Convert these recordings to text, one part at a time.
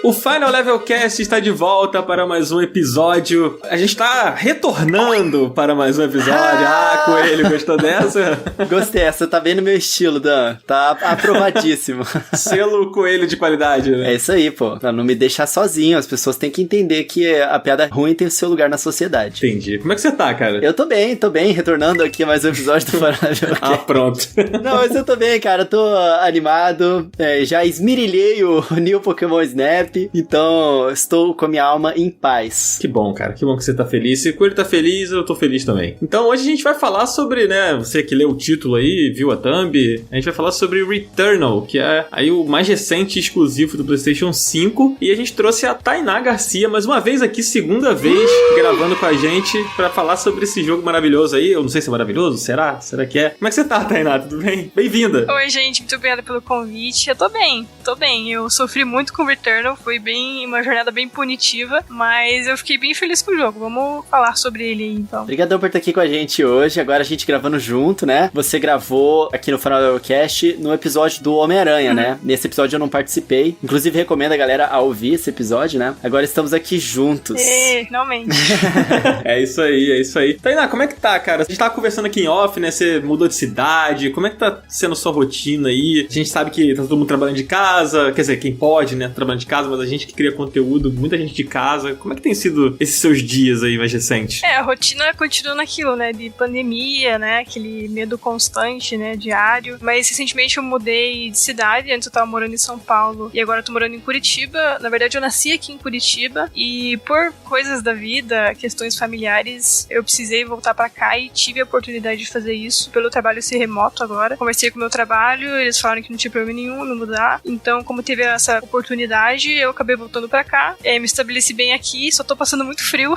O Final Level Cast está de volta para mais um episódio. A gente está retornando para mais um episódio. Coelho, gostou dessa? Gostei, essa tá bem no meu estilo, Dan. Tá aprovadíssimo. Selo Coelho de qualidade, né? É isso aí, pô. Pra não me deixar sozinho, as pessoas têm que entender que a piada ruim tem o seu lugar na sociedade. Entendi. Como é que você tá, cara? Eu tô bem, retornando aqui a mais um episódio do Final Level Cast. Pronto. Não, mas eu tô bem, cara. Eu tô animado. Já esmirilhei o New Pokémon Snap. Então, estou com a minha alma em paz. Que bom, cara. Que bom que você tá feliz. Se o Coelho tá feliz, eu tô feliz também. Então, hoje a gente vai falar sobre, né, você que leu o título aí, viu a thumb, a gente vai falar sobre Returnal, que é aí o mais recente exclusivo do PlayStation 5. E a gente trouxe a Tainá Garcia, mais uma vez aqui, segunda vez, gravando com a gente pra falar sobre esse jogo maravilhoso aí. Eu não sei se é maravilhoso, será? Será que é? Como é que você tá, Tainá? Tudo bem? Bem-vinda! Oi, gente. Muito obrigada pelo convite. Eu tô bem. Eu sofri muito com Returnal, foi uma jornada bem punitiva, mas eu fiquei bem feliz com o jogo. Vamos falar sobre ele aí, então. Obrigadão por estar aqui com a gente hoje. Agora a gente gravando junto, né? Você gravou aqui no Final Level Cast no episódio do Homem-Aranha, né? Nesse episódio eu não participei. Inclusive, recomendo a galera a ouvir esse episódio, né? Agora estamos aqui juntos. Finalmente. É isso aí. Tainá, como é que tá, cara? A gente tava conversando aqui em off, né? Você mudou de cidade. Como é que tá sendo sua rotina aí? A gente sabe que tá todo mundo trabalhando de casa. Quer dizer, quem pode, né? Trabalhando de casa, mas a gente que cria conteúdo, muita gente de casa. Como é que tem sido esses seus dias aí mais recentes? A rotina continua naquilo, né? De pandemia, né? Aquele medo constante, né? Diário. Mas recentemente eu mudei de cidade. Antes eu tava morando em São Paulo e agora eu tô morando em Curitiba. Na verdade, eu nasci aqui em Curitiba e por coisas da vida, questões familiares, eu precisei voltar pra cá e tive a oportunidade de fazer isso pelo trabalho ser remoto agora. Conversei com o meu trabalho, eles falaram que não tinha problema nenhum me mudar. Então, como teve essa oportunidade, eu acabei voltando pra cá. Me estabeleci bem aqui, só tô passando muito frio.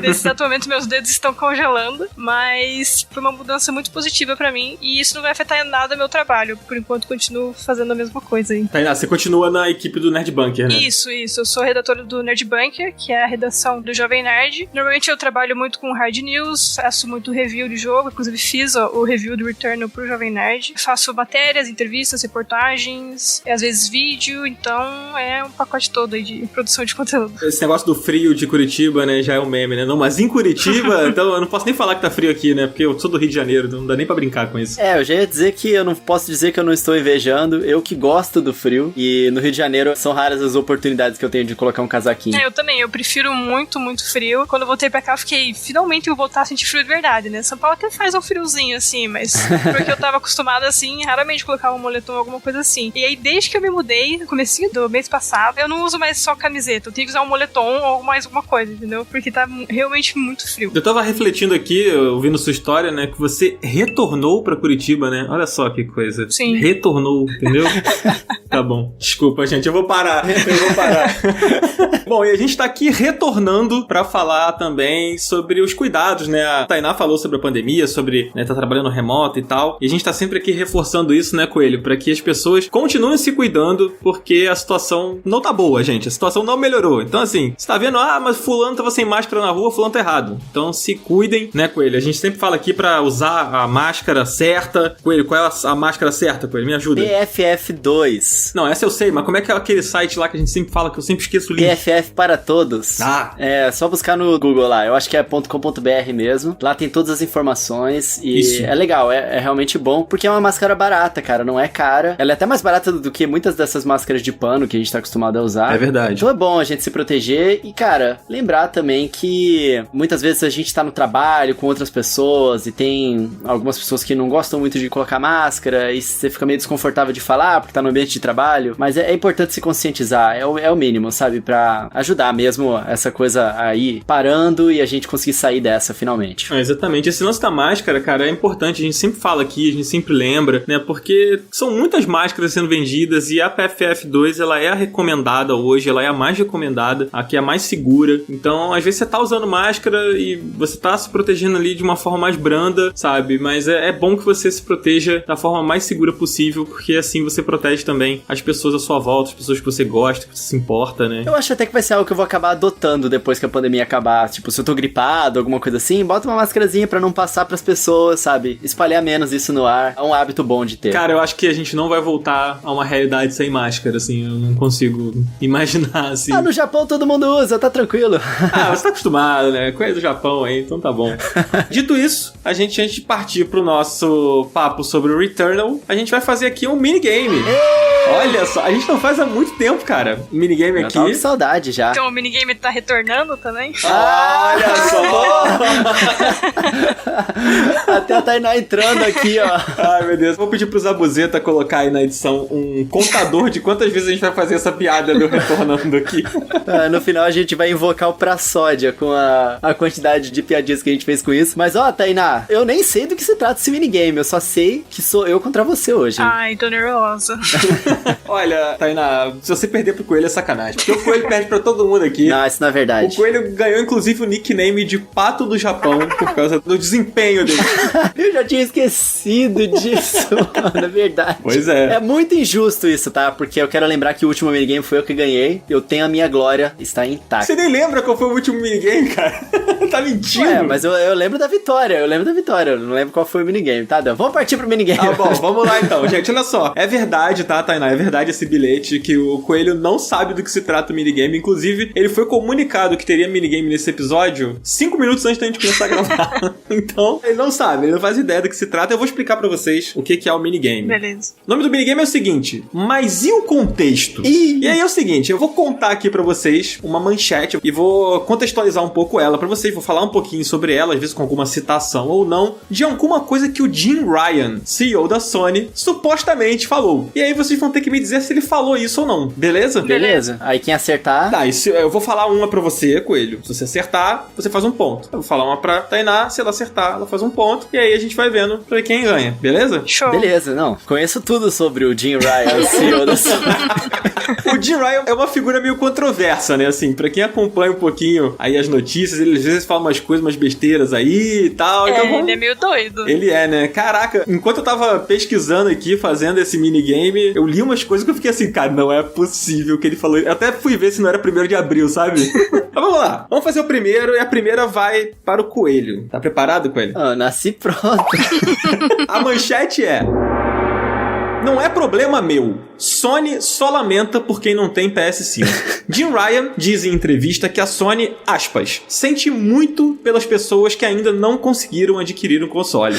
Nesse exato momento, meus dedos estão congelando. Mas foi uma mudança muito positiva pra mim. E isso não vai afetar em nada meu trabalho. Por enquanto, continuo fazendo a mesma coisa aí. Tainá, você continua na equipe do Nerd Bunker, né? Isso. Eu sou redatora do Nerd Bunker, que é a redação do Jovem Nerd. Normalmente eu trabalho muito com hard news, faço muito review de jogo. Inclusive fiz o review do Returnal pro Jovem Nerd. Faço matérias, entrevistas, reportagens, às vezes vídeo. Então é um pacote todo aí de produção de conteúdo. Esse negócio do frio de Curitiba, né, já é um meme, né? Não, mas em Curitiba, então eu não posso nem falar que tá frio aqui, né? Porque eu sou do Rio de Janeiro, não dá nem pra brincar com isso. Eu já ia dizer que eu não posso dizer que eu não estou invejando, eu que gosto do frio, e no Rio de Janeiro são raras as oportunidades que eu tenho de colocar um casaquinho. Eu também, eu prefiro muito, muito frio. Quando eu voltei pra cá, eu fiquei, finalmente eu vou voltar a sentir frio de verdade, né? São Paulo até faz um friozinho, assim, mas porque eu tava acostumada, assim, raramente colocava um moletom ou alguma coisa assim. E aí, desde que eu me mudei, no comecinho do mês passado, eu não uso mais só camiseta, eu tenho que usar um moletom ou mais alguma coisa, entendeu? Porque tá realmente muito frio. Eu tava refletindo aqui, ouvindo sua história, né, que você retornou pra Curitiba, né? Olha só que coisa. Sim. Retornou, entendeu? Tá bom. Desculpa, gente, eu vou parar. Bom, e a gente tá aqui retornando pra falar também sobre os cuidados, né? A Tainá falou sobre a pandemia, sobre, né, tá trabalhando remoto e tal. E a gente tá sempre aqui reforçando isso, né, Coelho? Pra que as pessoas continuem se cuidando, porque a situação não tá boa, gente. A situação não melhorou. Então, assim, você tá vendo, mas fulano tava sem máscara na rua, fulano tá errado. Então, se cuidem, né, Coelho? A gente sempre fala aqui pra usar a máscara certa. Coelho, qual é a máscara certa, Coelho? Me ajuda. PFF2. Não, essa eu sei, mas como é que é aquele site lá que a gente sempre fala, que eu sempre esqueço o link? PFF para todos. É só buscar no Google lá. Eu acho que é .com.br mesmo. Lá tem todas as informações e isso. É legal, é realmente bom, porque é uma máscara barata, cara, não é cara. Ela é até mais barata do que muitas dessas máscaras de pano que a gente tá acostumado a usar. É verdade. Então é bom a gente se proteger e, cara, lembrar também que muitas vezes a gente tá no trabalho com outras pessoas e tem algumas pessoas que não gostam muito de colocar máscara e você fica meio desconfortável de falar porque tá no ambiente de trabalho, mas é importante se conscientizar, é o mínimo, sabe, pra ajudar mesmo essa coisa aí parando e a gente conseguir sair dessa finalmente. Exatamente, esse lance da máscara, cara, é importante, a gente sempre fala aqui, a gente sempre lembra, né, porque são muitas máscaras sendo vendidas e a PFF2, ela é a recomendada hoje, ela é a mais recomendada, a que é a mais segura, então às vezes você tá usando máscara e você tá se protegendo ali de uma forma mais branda, sabe, mas é bom que você se proteja da forma mais segura possível, porque assim você protege também também as pessoas à sua volta, as pessoas que você gosta, que você se importa, né? Eu acho até que vai ser algo que eu vou acabar adotando depois que a pandemia acabar. Tipo, se eu tô gripado, alguma coisa assim, bota uma máscarazinha pra não passar pras pessoas, sabe? Espalhar menos isso no ar. É um hábito bom de ter. Cara, eu acho que a gente não vai voltar a uma realidade sem máscara, assim. Eu não consigo imaginar, assim. Ah, no Japão todo mundo usa, tá tranquilo. Ah, você tá acostumado, né? Coisa do Japão aí, então tá bom. Dito isso, antes de partir pro nosso papo sobre o Returnal, a gente vai fazer aqui um minigame. Olha só, a gente não faz há muito tempo, cara. Minigame Eu aqui. tava com saudade já. Então o minigame tá retornando também? Olha só! Até a Tainá entrando aqui, ó. Ai, meu Deus. Vou pedir pro Zabuzeta colocar aí na edição um contador de quantas vezes a gente vai fazer essa piada do retornando aqui. No final a gente vai invocar o Praçódia com a quantidade de piadinhas que a gente fez com isso. Mas ó, Tainá, eu nem sei do que se trata esse minigame. Eu só sei que sou eu contra você hoje. Ai, tô nervosa. Olha, Tainá, se você perder pro Coelho é sacanagem. Porque o Coelho perde pra todo mundo aqui. Não, isso não é verdade. O Coelho ganhou, inclusive, o nickname de Pato do Japão por causa do desempenho dele. Eu já tinha esquecido disso, mano, é verdade. Pois é. É muito injusto isso, tá? Porque eu quero lembrar que o último minigame foi eu que ganhei. Eu tenho a minha glória, está intacta. Você nem lembra qual foi o último minigame, cara? Tá mentindo. Ué, mas eu lembro da vitória, eu não lembro qual foi o minigame, tá, Dan? Vamos partir pro minigame. Ah, bom, vamos lá então. Gente, olha só. É verdade, tá, Tainá? É verdade esse bilhete que o Coelho não sabe do que se trata o minigame. Inclusive, ele foi comunicado que teria minigame nesse episódio 5 minutos antes da gente começar a gravar. Então, ele não sabe, ele não faz ideia do que se trata. Eu vou explicar pra vocês o que é o minigame. Beleza. O nome do minigame é o seguinte, mas e o contexto? E aí é o seguinte, eu vou contar aqui pra vocês uma manchete e vou contextualizar um pouco ela pra vocês, vou falar um pouquinho sobre ela, às vezes com alguma citação ou não, de alguma coisa que o Jim Ryan, CEO da Sony, supostamente falou. E aí vocês vão ter que me dizer se ele falou isso ou não, beleza? Beleza. Aí quem acertar... Tá, eu vou falar uma pra você, Coelho. Se você acertar, você faz um ponto. Eu vou falar uma pra Tainá, se ela acertar, ela faz um ponto. E aí a gente vai vendo pra ver quem ganha, beleza? Show. Beleza, não. Conheço tudo sobre o Jim Ryan, CEO da Sony. O Jim Ryan é uma figura meio controversa, né? Assim, pra quem acompanha um pouquinho aí as notícias, ele às vezes fala umas coisas, umas besteiras aí e tal. Então, ele é meio doido. Ele é, né? Caraca, enquanto eu tava pesquisando aqui, fazendo esse minigame, eu li umas coisas que eu fiquei assim, cara, não é possível que ele falou. Eu até fui ver se não era 1º de abril, sabe? Mas vamos lá. Vamos fazer o primeiro e a primeira vai para o Coelho. Tá preparado, Coelho? Eu nasci pronto. A manchete é... Não é problema meu. Sony só lamenta por quem não tem PS5. Jim Ryan diz em entrevista que a Sony, aspas, sente muito pelas pessoas que ainda não conseguiram adquirir um console.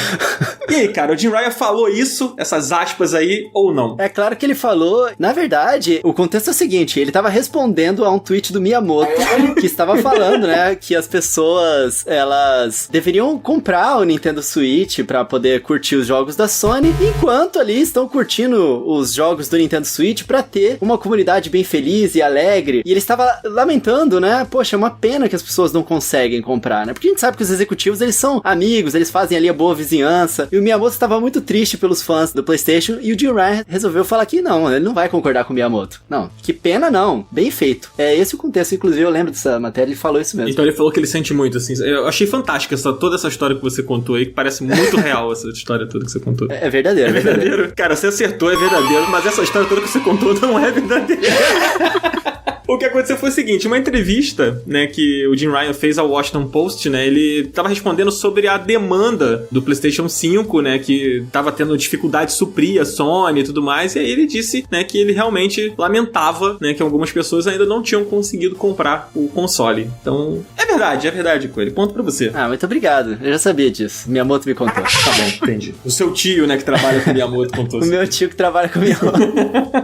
E aí, cara, o Jim Ryan falou isso, essas aspas aí, ou não? É claro que ele falou. Na verdade, o contexto é o seguinte, ele tava respondendo a um tweet do Miyamoto, que estava falando, né, que as pessoas, elas deveriam comprar o Nintendo Switch pra poder curtir os jogos da Sony, enquanto ali estão curtindo os jogos do Nintendo Switch pra ter uma comunidade bem feliz e alegre. E ele estava lamentando, né? Poxa, é uma pena que as pessoas não conseguem comprar, né? Porque a gente sabe que os executivos, eles são amigos, eles fazem ali a boa vizinhança. E o Miyamoto estava muito triste pelos fãs do PlayStation e o Jim Ryan resolveu falar que não, ele não vai concordar com o Miyamoto. Não, que pena não. Bem feito. É esse o contexto, inclusive eu lembro dessa matéria, ele falou isso mesmo. Então ele falou que ele sente muito, assim. Eu achei fantástica toda essa história que você contou aí, que parece muito real essa história toda que você contou. É verdadeiro, é verdadeiro. Cara, você acertou, é verdadeiro, mas essa história toda que você contou não é verdadeira. O que aconteceu foi o seguinte, uma entrevista, né, que o Jim Ryan fez ao Washington Post, né, ele tava respondendo sobre a demanda do PlayStation 5, né, que tava tendo dificuldade de suprir a Sony e tudo mais, e aí ele disse, né, que ele realmente lamentava, né, que algumas pessoas ainda não tinham conseguido comprar o console. Então, é verdade, Coelho, ponto pra você. Ah, muito obrigado, eu já sabia disso, Miyamoto me contou. Tá bom, entendi. O seu tio, né, que trabalha com o Miyamoto contou. O meu tio que trabalha com o Miyamoto.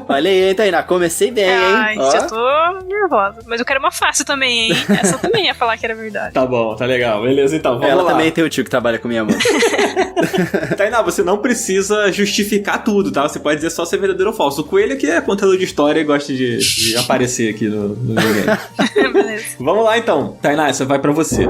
Olha aí, hein, Tainá, comecei bem, hein? Ai, já tô nervosa. Mas eu quero uma fácil também, hein? Essa eu também ia falar que era verdade. Tá bom, tá legal. Beleza, então, vamos Ela lá. também tem um tio que trabalha com minha mãe. Tainá, você não precisa justificar tudo, tá? Você pode dizer só se é verdadeiro ou falso. O Coelho que é contador de história e gosta de aparecer aqui no videogame. Beleza. Vamos lá, então. Tainá, essa vai pra você.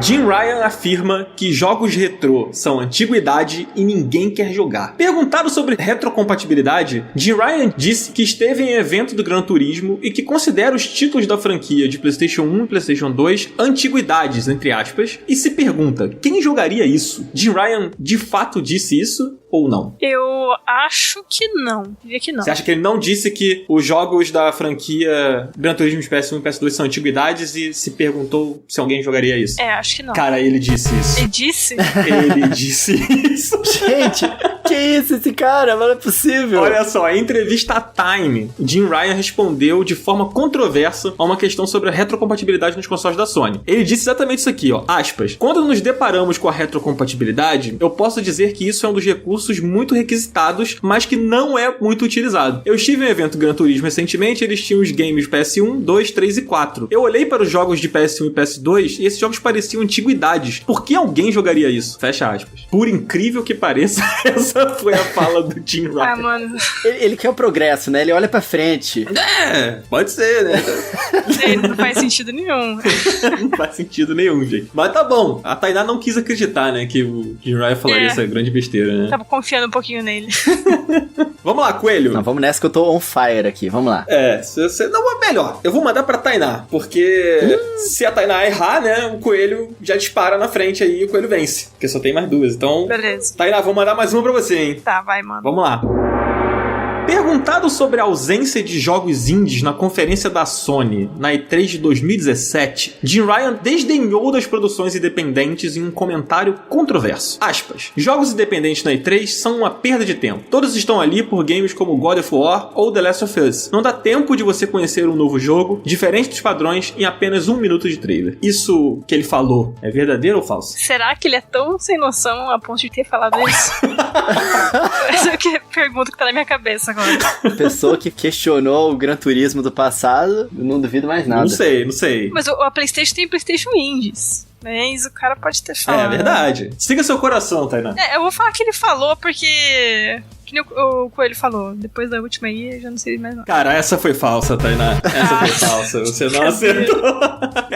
Jim Ryan afirma que jogos retrô são antiguidade e ninguém quer jogar. Perguntado sobre retrocompatibilidade, Jim Ryan disse que esteve em evento do Gran Turismo e que considera os títulos da franquia de PlayStation 1 e PlayStation 2 antiguidades, entre aspas, e se pergunta, quem jogaria isso? Jim Ryan de fato disse isso? Ou não? Eu acho que não. Diria que não. Você acha que ele não disse que os jogos da franquia Gran Turismo de PS1 e PS2 são antiguidades e se perguntou se alguém jogaria isso? Acho que não. Cara, ele disse isso. Ele disse? Ele disse isso. Gente, que isso esse cara? Não é possível. Olha só, em entrevista à Time, Jim Ryan respondeu de forma controversa a uma questão sobre a retrocompatibilidade nos consoles da Sony. Ele disse exatamente isso aqui, ó, aspas, quando nos deparamos com a retrocompatibilidade, eu posso dizer que isso é um dos recursos muito requisitados, mas que não é muito utilizado. Eu estive em um evento Gran Turismo recentemente, eles tinham os games PS1, 2, 3 e 4. Eu olhei para os jogos de PS1 e PS2 e esses jogos pareciam antiguidades. Por que alguém jogaria isso? Fecha aspas. Por incrível que pareça, essa foi a fala do Jim Ryan. Ah, mano. Ele quer o progresso, né? Ele olha pra frente. Pode ser, né? Não faz sentido nenhum. Não faz sentido nenhum, gente. Mas tá bom. A Tainá não quis acreditar, né, que o Jim Ryan falaria essa grande besteira, né? Tava confiando um pouquinho nele. Vamos lá, Coelho. Não, vamos nessa que eu tô on fire aqui. Vamos lá. Se você... Não, é melhor. Eu vou mandar pra Tainá, porque se a Tainá errar, né, o Coelho já dispara na frente aí e o Coelho vence. Porque só tem mais duas. Então, beleza. Tainá, vou mandar mais uma pra você, hein? Tá, vai, mano. Vamos lá. Perguntado sobre a ausência de jogos indies na conferência da Sony na E3 de 2017, Jim Ryan desdenhou das produções independentes em um comentário controverso. Aspas. Jogos independentes na E3 são uma perda de tempo. Todos estão ali por games como God of War ou The Last of Us. Não dá tempo de você conhecer um novo jogo, diferente dos padrões, em apenas 1 minuto de trailer. Isso que ele falou é verdadeiro ou falso? Será que ele é tão sem noção a ponto de ter falado isso? Essa é a pergunta que tá na minha cabeça agora. Pessoa que questionou o Gran Turismo do passado, eu não duvido mais nada. Não sei. Mas a PlayStation tem PlayStation Indies. Mas o cara pode ter falado. É verdade. Siga seu coração, Tainá. Eu vou falar que ele falou porque... Que nem o Coelho falou. Depois da última aí, eu já não sei mais não. Cara, essa foi falsa, Tainá. Essa foi falsa. Você não acertou.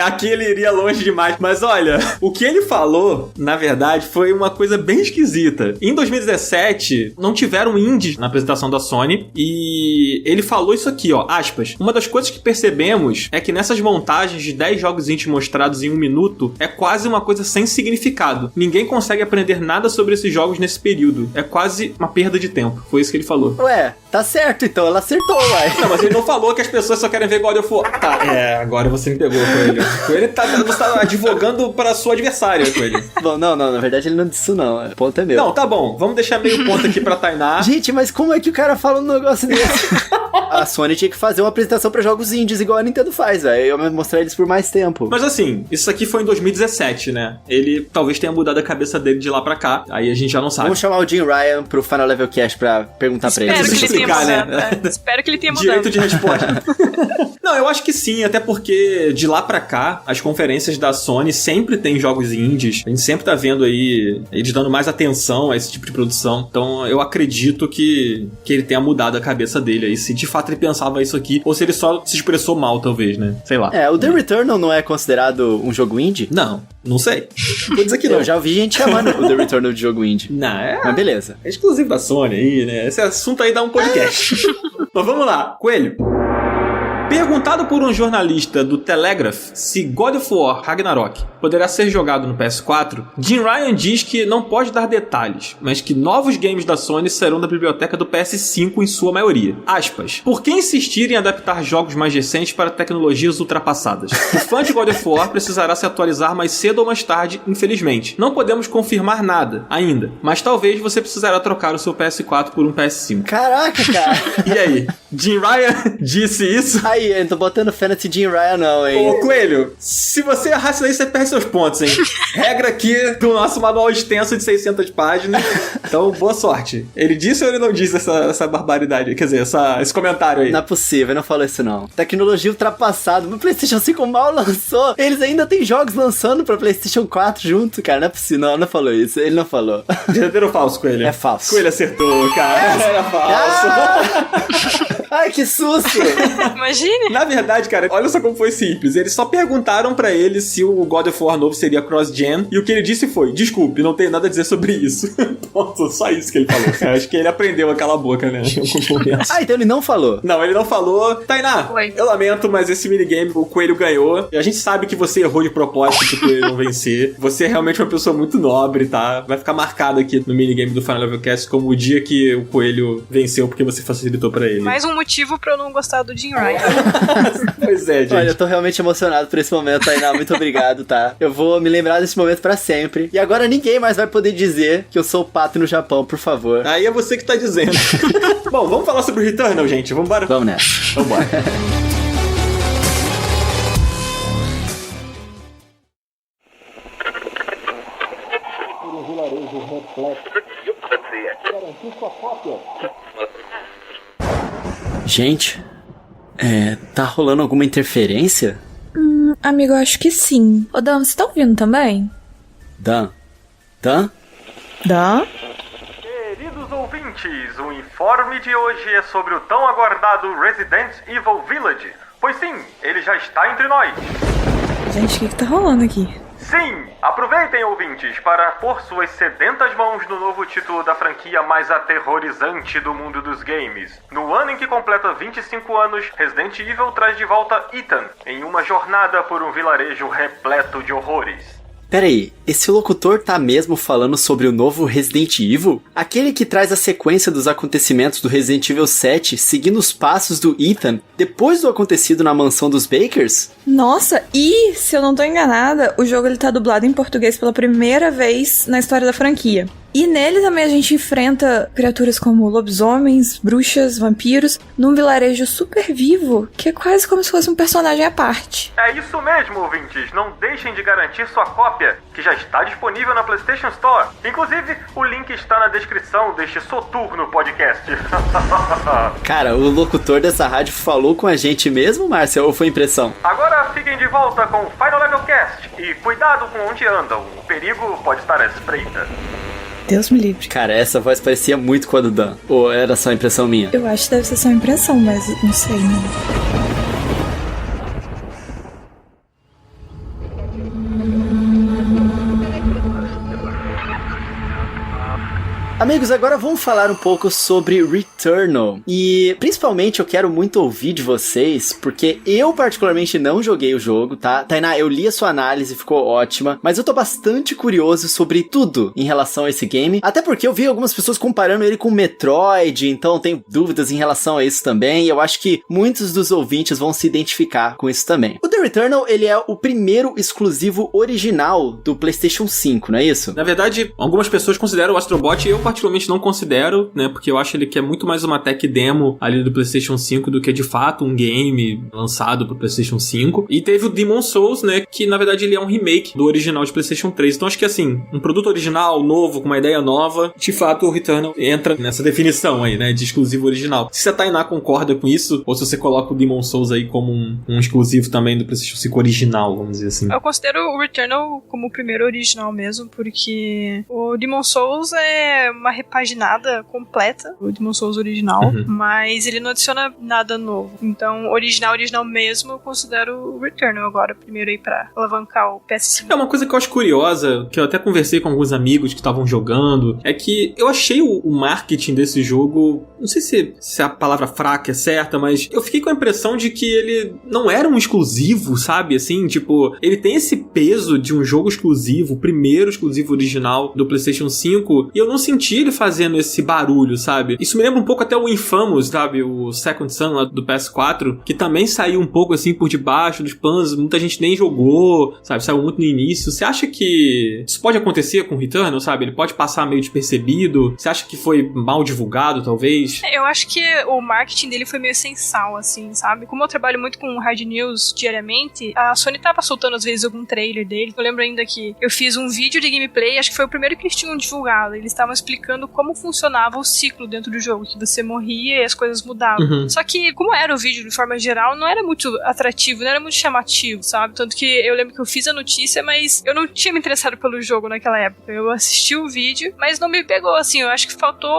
Aqui ele iria longe demais. Mas olha, o que ele falou, na verdade, foi uma coisa bem esquisita. Em 2017, não tiveram indies na apresentação da Sony. E ele falou isso aqui, ó. Aspas. Uma das coisas que percebemos é que nessas montagens de 10 jogos indies mostrados em 1 minuto, é quase uma coisa sem significado. Ninguém consegue aprender nada sobre esses jogos nesse período. É quase uma perda de tempo. Foi isso que ele falou. Ué, tá certo então, ela acertou, uai. Não, mas ele não falou que as pessoas só querem ver God of War. Tá, agora você me pegou, Coelho. Coelho você tá advogando pra sua adversária, Coelho. Bom, não, na verdade ele não disse isso não, o ponto é meu. Não, tá bom, vamos deixar meio ponto aqui pra Tainá. Gente, mas como é que o cara fala um negócio desse? A Sony tinha que fazer uma apresentação pra jogos indies igual a Nintendo faz, velho. Eu ia mostrar eles por mais tempo. Mas assim, isso aqui foi em 2017, né? Ele talvez tenha mudado a cabeça dele de lá pra cá. Aí a gente já não sabe. Vamos chamar o Jim Ryan pro Final Level Cast pra perguntar pra ele. Espero que ele tenha mudado, né? Espero que ele tenha mudado. Direito de resposta. Não, eu acho que sim, até porque de lá pra cá, as conferências da Sony sempre tem jogos indies. A gente sempre tá vendo aí eles dando mais atenção a esse tipo de produção. Então eu acredito que ele tenha mudado a cabeça dele aí, se de fato ele pensava isso aqui, ou se ele só se expressou mal, talvez, né? Sei lá. O The Returnal não é considerado um jogo indie? Não sei. Vou dizer que não. Eu já ouvi gente chamando o The Returnal de jogo indie. Não, mas beleza. É exclusivo da Sony aí, né? Esse assunto aí dá um podcast. Mas vamos lá, Coelho. Perguntado por um jornalista do Telegraph se God of War Ragnarok poderá ser jogado no PS4, Jim Ryan diz que não pode dar detalhes, mas que novos games da Sony serão da biblioteca do PS5 em sua maioria. Aspas. Por que insistir em adaptar jogos mais recentes para tecnologias ultrapassadas? O fã de God of War precisará se atualizar mais cedo ou mais tarde, infelizmente. Não podemos confirmar nada ainda, mas talvez você precisará trocar o seu PS4 por um PS5. Caraca, cara! E aí? Jim Ryan disse isso? Aí, eu não tô botando fé nesse Jim Ryan não, hein? Ô, Coelho, se você errar isso aí, você perde seus pontos, hein? Regra aqui do nosso manual extenso de 600 páginas. Então, boa sorte. Ele disse ou ele não disse essa barbaridade? Quer dizer, esse comentário aí? Não é possível, ele não falou isso não. Tecnologia ultrapassada. O PlayStation 5 mal lançou. Eles ainda têm jogos lançando pra PlayStation 4 junto, cara. Não é possível. Não falou isso. Ele não falou. Verdadeiro ou falso, Coelho? É falso. Coelho acertou, cara. Era falso. Ai, que que susto! Imagine. Na verdade, cara, olha só como foi simples. Eles só perguntaram pra ele se o God of War novo seria cross-gen, e o que ele disse foi, desculpe, não tenho nada a dizer sobre isso. Ponto, só isso que ele falou. Eu acho que ele aprendeu a calar a boca, né? Então ele não falou. Não, ele não falou. Tainá, Oi. eu lamento, mas esse minigame, o Coelho ganhou. E a gente sabe que você errou de propósito pro Coelho não vencer. Você é realmente uma pessoa muito nobre, tá? Vai ficar marcado aqui no minigame do Final Level Cast como o dia que o Coelho venceu porque você facilitou pra ele. Mais um motivo pra eu não gostar do Jim Ryan. Pois é, gente. Olha, eu tô realmente emocionado por esse momento, Tainá. Muito obrigado, tá? Eu vou me lembrar desse momento pra sempre. E agora ninguém mais vai poder dizer que eu sou o pato no Japão, por favor. Aí é você que tá dizendo. Bom, vamos falar sobre o Returnal, gente. Vambora. Vamos nessa. Vambora. Gente, tá rolando alguma interferência? Amigo, eu acho que sim. Ô, Dan, você tá ouvindo também? Dan? Dan? Queridos ouvintes, o informe de hoje é sobre o tão aguardado Resident Evil Village. Pois sim, ele já está entre nós. Gente, o que tá rolando aqui? Sim, aproveitem, ouvintes, para pôr suas sedentas mãos no novo título da franquia mais aterrorizante do mundo dos games. No ano em que completa 25 anos, Resident Evil traz de volta Ethan, em uma jornada por um vilarejo repleto de horrores. Peraí, esse locutor tá mesmo falando sobre o novo Resident Evil? Aquele que traz a sequência dos acontecimentos do Resident Evil 7, seguindo os passos do Ethan, depois do acontecido na mansão dos Bakers? Nossa, e, se eu não tô enganada, o jogo ele tá dublado em português pela primeira vez na história da franquia. E nele também a gente enfrenta criaturas como lobisomens, bruxas, vampiros, num vilarejo super vivo, que é quase como se fosse um personagem à parte. É isso mesmo, ouvintes. Não deixem de garantir sua cópia, que já está disponível na PlayStation Store. Inclusive, o link está na descrição deste soturno podcast. Cara, o locutor dessa rádio falou com a gente mesmo, Márcia, ou foi impressão? Agora fiquem de volta com o Final Level Cast. E cuidado com onde andam. O perigo pode estar à espreita. Deus me livre. Cara, essa voz parecia muito com a do Dan. Ou era só impressão minha? Eu acho que deve ser só impressão, mas não sei, né? Amigos, agora vamos falar um pouco sobre Returnal. E principalmente eu quero muito ouvir de vocês, porque eu particularmente não joguei o jogo, tá? Tainá, eu li a sua análise, ficou ótima, mas eu tô bastante curioso sobre tudo em relação a esse game, até porque eu vi algumas pessoas comparando ele com Metroid, então tenho dúvidas em relação a isso também, e eu acho que muitos dos ouvintes vão se identificar com isso também. O The Returnal, ele é o primeiro exclusivo original do PlayStation 5, não é isso? Na verdade, algumas pessoas consideram o Astrobot, eu particularmente não considero, né, porque eu acho ele que é muito mais uma tech demo ali do PlayStation 5 do que de fato um game lançado pro PlayStation 5. E teve o Demon's Souls, né, que na verdade ele é um remake do original de PlayStation 3. Então acho que assim, um produto original, novo, com uma ideia nova, de fato o Returnal entra nessa definição aí, né, de exclusivo original. Se a Tainá concorda com isso, ou se você coloca o Demon's Souls aí como um exclusivo também do PlayStation 5 original, vamos dizer assim. Eu considero o Returnal como o primeiro original mesmo, porque o Demon's Souls é uma repaginada completa do Demon's Souls original, mas ele não adiciona nada novo. Então, original mesmo, eu considero o Returnal agora, primeiro aí pra alavancar o PS5. É uma coisa que eu acho curiosa, que eu até conversei com alguns amigos que estavam jogando, é que eu achei o marketing desse jogo, não sei se a palavra fraca é certa, mas eu fiquei com a impressão de que ele não era um exclusivo, sabe? Assim, tipo, ele tem esse peso de um jogo exclusivo, o primeiro exclusivo original do PlayStation 5, e eu não senti ele fazendo esse barulho, sabe? Isso me lembra um pouco até o Infamous, sabe? O Second Son lá do PS4, que também saiu um pouco assim por debaixo dos panos, muita gente nem jogou, sabe? Saiu muito no início. Você acha que isso pode acontecer com o Returnal, sabe? Ele pode passar meio despercebido? Você acha que foi mal divulgado, talvez? Eu acho que o marketing dele foi meio sem sal, assim, sabe? Como eu trabalho muito com hard news diariamente, recentemente, a Sony tava soltando às vezes algum trailer dele. Eu lembro ainda que eu fiz um vídeo de gameplay, acho que foi o primeiro que eles tinham divulgado. Eles estavam explicando como funcionava o ciclo dentro do jogo, que você morria e as coisas mudavam. Só que, como era o vídeo de forma geral, não era muito atrativo, não era muito chamativo, sabe? Tanto que eu lembro que eu fiz a notícia, mas eu não tinha me interessado pelo jogo naquela época. Eu assisti o vídeo, mas não me pegou, assim. Eu acho que faltou,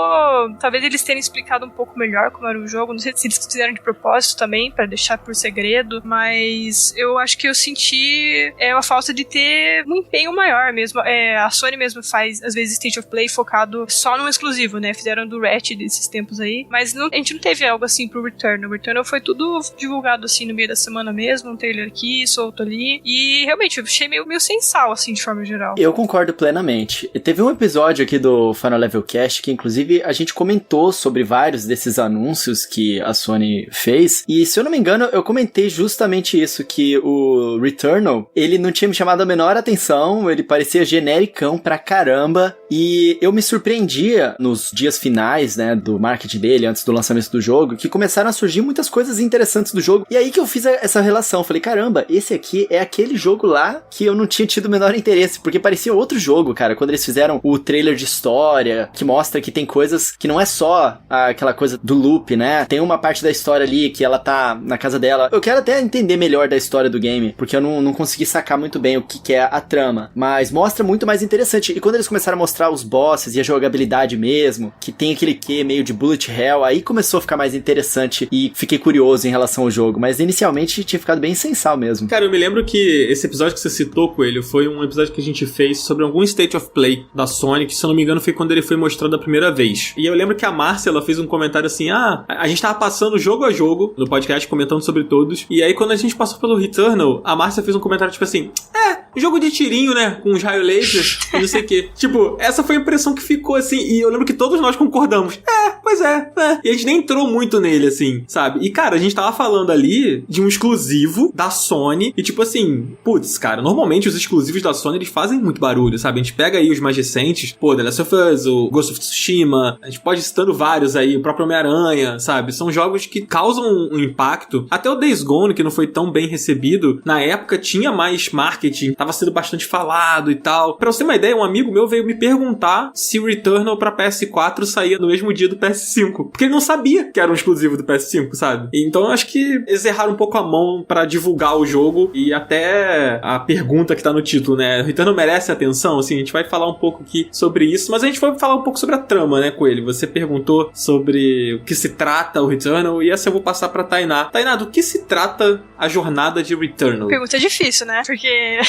talvez eles terem explicado um pouco melhor como era o jogo. Não sei se eles fizeram de propósito também, pra deixar por segredo, mas eu acho que eu senti uma falta de ter um empenho maior mesmo. A Sony mesmo faz, às vezes, State of Play focado só num exclusivo, né? Fizeram do Ratchet desses tempos aí, mas a gente não teve algo assim pro Returnal. O Returnal foi tudo divulgado assim no meio da semana mesmo, um trailer aqui, solto ali, e realmente eu achei meio sem sal, assim, de forma geral. Eu concordo plenamente. Teve um episódio aqui do Final Level Cast que, inclusive, a gente comentou sobre vários desses anúncios que a Sony fez, e se eu não me engano, eu comentei justamente isso, que o Returnal, ele não tinha me chamado a menor atenção, ele parecia genericão pra caramba, e eu me surpreendia nos dias finais, né, do marketing dele, antes do lançamento do jogo, que começaram a surgir muitas coisas interessantes do jogo, e aí que eu fiz essa relação, falei, caramba, esse aqui é aquele jogo lá que eu não tinha tido o menor interesse, porque parecia outro jogo, cara, quando eles fizeram o trailer de história, que mostra que tem coisas que não é só aquela coisa do loop, né, tem uma parte da história ali que ela tá na casa dela. Eu quero até entender melhor da história do game, porque eu não consegui sacar muito bem o que é a trama, mas mostra muito mais interessante, e quando eles começaram a mostrar os bosses e a jogabilidade mesmo, que tem aquele quê meio de bullet hell, aí começou a ficar mais interessante e fiquei curioso em relação ao jogo, mas inicialmente tinha ficado bem sem sal mesmo. Cara, eu me lembro que esse episódio que você citou, Coelho, foi um episódio que a gente fez sobre algum State of Play da Sony, que se eu não me engano foi quando ele foi mostrado a primeira vez. E eu lembro que a Márcia, ela fez um comentário assim, a gente tava passando jogo a jogo no podcast, comentando sobre todos, e aí quando a gente passou pelo Returnal, a Márcia fez um comentário tipo assim, jogo de tirinho, né, com os raios laser e não sei o que. Tipo, essa foi a impressão que ficou assim, e eu lembro que todos nós concordamos. Pois é. E a gente nem entrou muito nele, assim, sabe? E, cara, a gente tava falando ali de um exclusivo da Sony, e tipo assim, putz, cara, normalmente os exclusivos da Sony, eles fazem muito barulho, sabe? A gente pega aí os mais recentes, pô, The Last of Us, o Ghost of Tsushima, a gente pode ir citando vários aí, o próprio Homem-Aranha, sabe? São jogos que causam um impacto. Até o Days Gone, que não foi tão bem recebido, na época tinha mais marketing, tava sendo bastante falado e tal. Pra você ter uma ideia, um amigo meu veio me perguntar se o Returnal pra PS4 saía no mesmo dia do PS5, porque ele não sabia que era um exclusivo do PS5, sabe? Então eu acho que eles erraram um pouco a mão pra divulgar o jogo, e até a pergunta que tá no título, né? O Returnal merece atenção? Assim, a gente vai falar um pouco aqui sobre isso, mas a gente vai falar um pouco sobre a trama, né, Coelho? Você perguntou sobre o que se trata o Returnal, e essa eu vou passar pra Tainá. Tainá, do que se trata a jornada de Returnal? Pergunta difícil, né? Porque...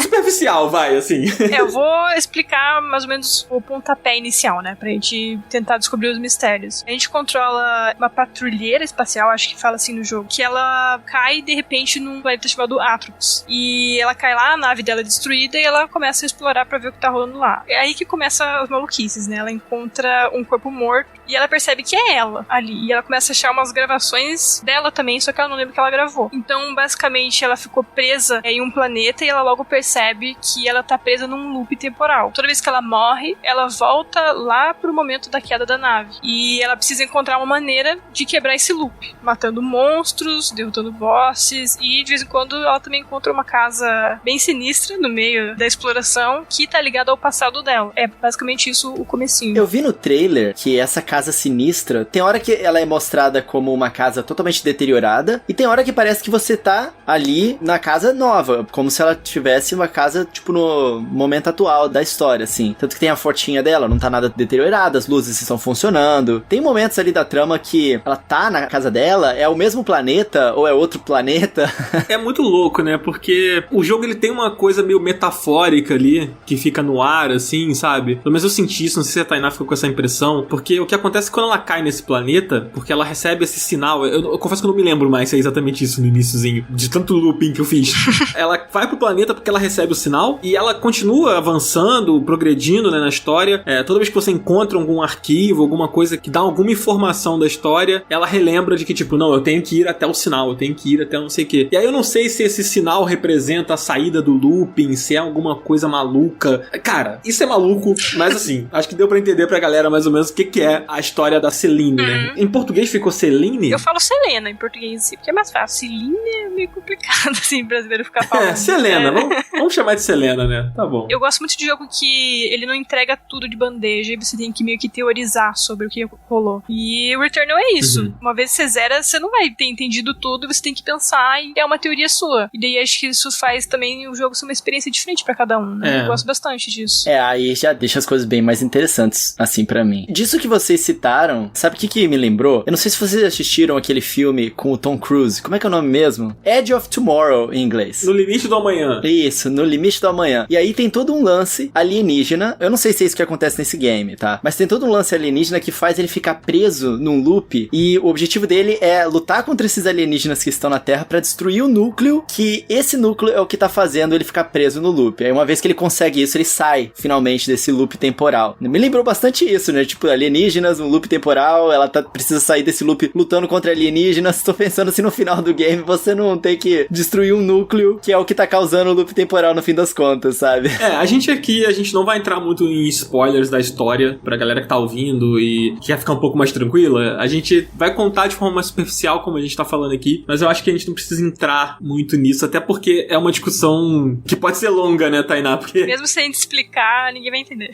superficial, vai, assim. Eu vou explicar mais ou menos o pontapé inicial, né? Pra gente tentar descobrir os mistérios. A gente controla uma patrulheira espacial, acho que fala assim no jogo, que ela cai de repente num planeta chamado Atropos. E ela cai lá, a nave dela é destruída, e ela começa a explorar pra ver o que tá rolando lá. É aí que começa as maluquices, né? Ela encontra um corpo morto e ela percebe que é ela ali. E ela começa a achar umas gravações dela também, só que ela não lembra que ela gravou. Então, basicamente, ela ficou presa em um planeta e ela logo percebe que ela tá presa num loop temporal. Toda vez que ela morre, ela volta lá pro momento da queda da nave. E ela precisa encontrar uma maneira de quebrar esse loop, matando monstros, derrotando bosses, e de vez em quando ela também encontra uma casa bem sinistra no meio da exploração que tá ligada ao passado dela. É basicamente isso o comecinho. Eu vi no trailer que essa casa sinistra, tem hora que ela é mostrada como uma casa totalmente deteriorada, e tem hora que parece que você tá ali na casa nova, como se ela tivesse uma casa, tipo, no momento atual da história, assim. Tanto que tem a fotinha dela, não tá nada deteriorada, as luzes estão funcionando. Tem momentos ali da trama que ela tá na casa dela, é o mesmo planeta ou é outro planeta. É muito louco, né? Porque o jogo, ele tem uma coisa meio metafórica ali, que fica no ar, assim, sabe? Pelo menos eu senti isso, não sei se a Tainá ficou com essa impressão, porque o que acontece quando ela cai nesse planeta, porque ela recebe esse sinal, eu confesso que eu não me lembro mais se é exatamente isso no iniciozinho, de tanto looping que eu fiz. Ela vai pro planeta porque ela recebe o sinal, e ela continua avançando, progredindo, né, na história. Toda vez que você encontra algum arquivo, alguma coisa que dá alguma informação da história, ela relembra de que, tipo, não, eu tenho que ir até o sinal, eu tenho que ir até não sei o quê. E aí eu não sei se esse sinal representa a saída do looping, se é alguma coisa maluca. Cara, isso é maluco, mas assim, acho que deu pra entender pra galera mais ou menos o que é a história da Celine, né? Em português ficou Celine? Eu falo Selena em português, sim, porque é mais fácil. Celine é meio complicado, assim, brasileiro ficar falando. Selena. Vamos chamar de Selena, né? Tá bom. Eu gosto muito de jogo que ele não entrega tudo de bandeja e você tem que meio que teorizar sobre o que rolou. E o Returnal é isso. Uma vez que você zera, você não vai ter entendido tudo, você tem que pensar e é uma teoria sua. E daí acho que isso faz também o jogo ser uma experiência diferente pra cada um, né? Eu gosto bastante disso. Aí já deixa as coisas bem mais interessantes, assim, pra mim. Disso que vocês citaram, sabe o que me lembrou? Eu não sei se vocês assistiram aquele filme com o Tom Cruise. Como é que é o nome mesmo? Edge of Tomorrow, em inglês. No Limite do Amanhã. Isso, No Limite do Amanhã. E aí tem todo um lance alienígena. Eu não sei se é isso que acontece nesse game, tá? Mas tem todo um lance alienígena que faz ele ficar preso num loop. E o objetivo dele é lutar contra esses alienígenas que estão na Terra pra destruir o núcleo, que esse núcleo é o que tá fazendo ele ficar preso no loop. Aí uma vez que ele consegue isso, ele sai finalmente desse loop temporal. Me lembrou bastante isso, né? Tipo, alienígenas, um loop temporal, ela precisa sair desse loop lutando contra alienígenas. Tô pensando assim, no final do game, você não tem que destruir um núcleo que é o que tá causando o loop temporal no fim das contas, sabe? A gente não vai entrar muito em spoilers da história pra galera que tá ouvindo e quer ficar um pouco mais tranquila. A gente vai contar de forma mais superficial, como a gente tá falando aqui, mas eu acho que a gente não precisa entrar muito nisso, até porque é uma discussão que pode ser longa, né, Tainá? Porque... mesmo sem te explicar, ninguém vai entender.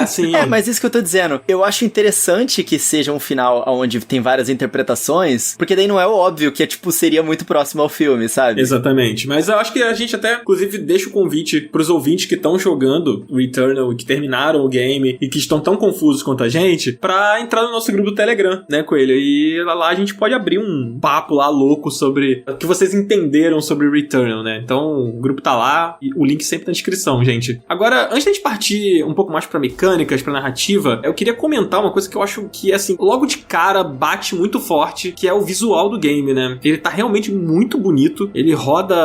Sim. Mas isso que eu tô dizendo, eu acho interessante que seja um final onde tem várias interpretações, porque daí não é o óbvio que seria muito próximo ao filme, sabe? Exatamente, mas eu acho que a gente até, inclusive, deixa o convite pros ouvintes que estão jogando o Returnal e que terminaram o game e que estão tão confusos quanto a gente, pra entrar no nosso grupo do Telegram, né, Coelho? E lá a gente pode abrir um papo lá louco sobre o que vocês entenderam sobre o Returnal, né? Então, o grupo tá lá e o link sempre na descrição, gente. Agora, antes de a gente partir um pouco mais pra mecânicas, pra narrativa, eu queria comentar uma coisa que eu acho que, assim, logo de cara bate muito forte, que é o visual do game, né? Ele tá realmente muito bonito, ele roda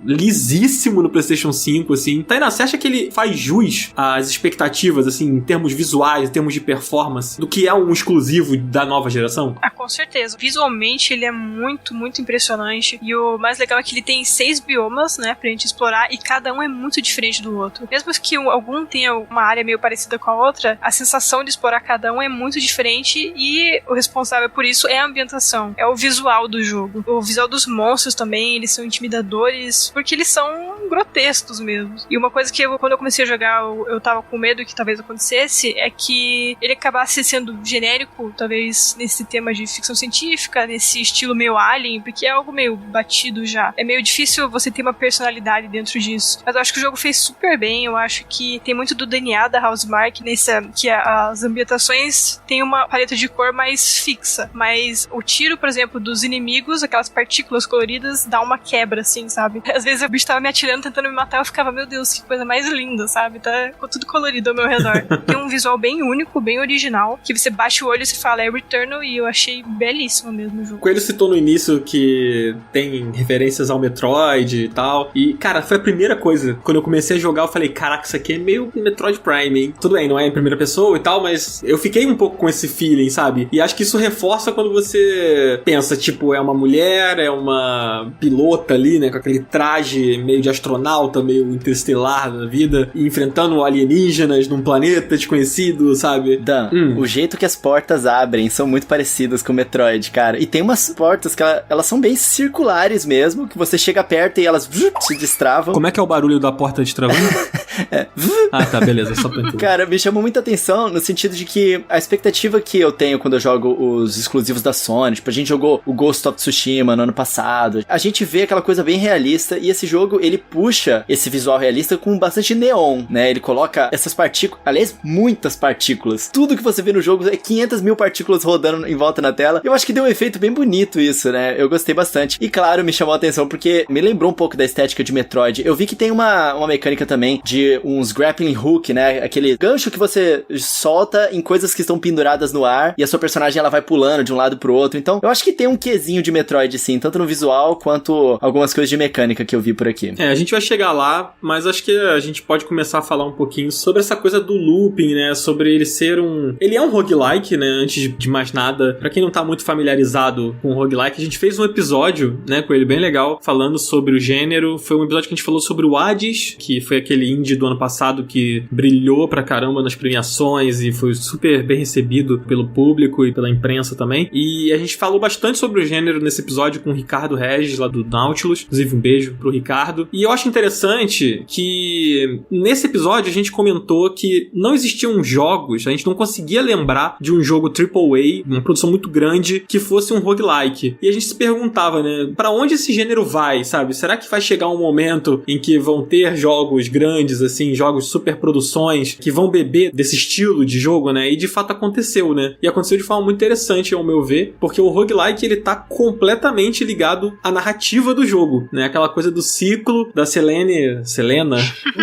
lisíssimo no PlayStation 5, assim. Tainá, você acha que ele faz jus às expectativas, assim, em termos visuais, em termos de performance, do que é um exclusivo da nova geração? Com certeza. Visualmente, ele é muito, muito impressionante. E o mais legal é que ele tem 6 biomas, né, pra gente explorar, e cada um é muito diferente do outro. Mesmo que algum tenha uma área meio parecida com a outra, a sensação de explorar cada um é muito diferente e o responsável por isso é a ambientação, é o visual do jogo. O visual dos monstros também, eles são intimidadores, porque eles são grotescos mesmo. E uma coisa que quando eu comecei a jogar, eu tava com medo que talvez acontecesse, é que ele acabasse sendo genérico, talvez nesse tema de ficção científica, nesse estilo meio Alien, porque é algo meio batido já. É meio difícil você ter uma personalidade dentro disso. Mas eu acho que o jogo fez super bem, eu acho que tem muito do DNA da Housemarque que as ambientações têm uma paleta de cor mais fixa, mas o tiro, por exemplo, dos inimigos, aquelas partículas coloridas, dá uma quebra, assim, sabe? Às vezes o bicho tava me atirando, tentando me matar, eu ficava, meu Deus, que coisa mais linda, sabe? Tá tudo colorido ao meu redor. Tem um visual bem único, bem original, que você baixa o olho e você fala, é Returnal, e eu achei belíssimo mesmo o jogo. O Coelho citou no início que tem referências ao Metroid e tal, e, cara, foi a primeira coisa, quando eu comecei a jogar, eu falei, caraca, isso aqui é meio Metroid Prime, hein? Tudo bem, não é em primeira pessoa e tal, mas eu fiquei um pouco com esse feeling, sabe? E acho que isso reforça quando você pensa, tipo, é uma mulher, é uma pilota ali, né, com aquele traje meio de astronauta, meio interestelar da vida, e enfrentando alienígenas num planeta desconhecido, sabe? Dan, o jeito que as portas abrem são muito parecidas com o Metroid, cara. E tem umas portas que elas são bem circulares mesmo, que você chega perto e elas se destravam. Como é que é o barulho da porta destravando? Ah, tá, beleza, só pra entender. Cara, me chamou muita atenção no sentido de que a expectativa que eu tenho quando eu jogo os exclusivos da Sony, tipo, a gente jogou o Ghost of Tsushima no ano passado, a gente vê aquela coisa bem realista e esse jogo, ele puxa esse visual realista com bastante neon, né? Ele coloca essas partículas, aliás, muitas partículas. Tudo que você vê no jogo é 500 mil partículas rodando em volta na tela. Eu acho que deu um efeito bem bonito isso, né? Eu gostei bastante. E claro, me chamou a atenção porque me lembrou um pouco da estética de Metroid. Eu vi que tem uma mecânica também de uns grappling hook, né? Aquele gancho que você solta em coisas que estão penduradas no ar e a sua personagem ela vai pulando de um lado pro outro. Então, eu acho que tem um quesinho de Metroid, sim, tanto no visual quanto algumas coisas de mecânica que eu vi por aqui. A gente vai chegar lá, mas acho que a gente pode começar a falar um pouquinho sobre essa coisa do looping, né? Sobre ele ser ele é um roguelike, né? Antes de mais nada. Pra quem não tá muito familiarizado com o roguelike, a gente fez um episódio, né, com ele bem legal, falando sobre o gênero. Foi um episódio que a gente falou sobre o Hades, que foi aquele indie do ano passado que brilhou pra caramba nas premiações e foi super bem recebido pelo público e pela imprensa também. E a gente falou bastante sobre o gênero nesse episódio com o Ricardo Regis, lá do Nautilus. Inclusive, um beijo pro Ricardo. E eu acho interessante que nesse episódio a gente comentou que não existiam jogos, a gente não conseguia lembrar de um jogo AAA, uma produção muito grande, que fosse um roguelike. E a gente se perguntava, né, pra onde esse gênero vai, sabe? Será que vai chegar um momento em que vão ter jogos grandes, assim, jogos super produções, que vão beber desse estilo de jogo, né? E de fato aconteceu, né? E aconteceu de forma muito interessante, ao meu ver, porque o roguelike, ele tá completamente ligado à narrativa do jogo, né? Aquela coisa do ciclo da Selena,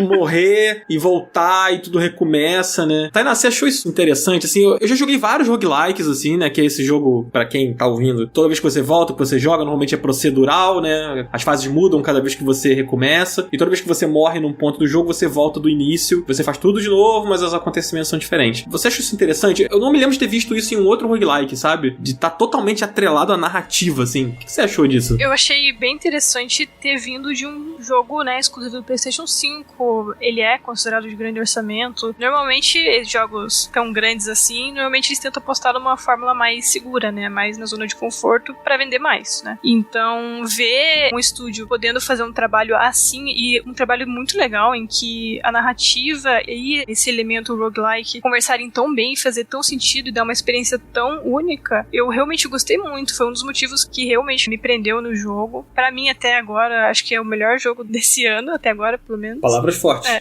morrer e voltar e tudo recomeça, né? Tainá, você achou isso interessante? Assim, eu já joguei vários roguelikes, assim, né? Que é esse jogo, pra quem tá ouvindo, toda vez que você volta, que você joga, normalmente é procedural, né? As fases mudam cada vez que você recomeça, e toda vez que você morre num ponto do jogo, você volta do início, você faz tudo de novo, mas os acontecimentos são diferentes. Você acha isso interessante? Eu não me lembro de ter visto isso em um outro roguelike, sabe? De estar totalmente atrelado à narrativa, assim. O que você achou disso? Eu achei bem interessante ter vindo de um jogo, né, exclusivo do PlayStation 5. Ele é considerado de grande orçamento. Normalmente, jogos tão grandes assim, normalmente eles tentam apostar numa fórmula mais segura, né, mais na zona de conforto pra vender mais, né. Então, ver um estúdio podendo fazer um trabalho assim, e um trabalho muito legal, em que a narrativa e esse elemento roguelike conversarem tão bem, fazer tão sentido e dar uma experiência tão única, eu realmente gostei muito. Foi um dos motivos que realmente me prendeu no jogo. Pra mim, até agora, acho que é o melhor jogo desse ano, até agora, pelo menos. Palavras fortes. É.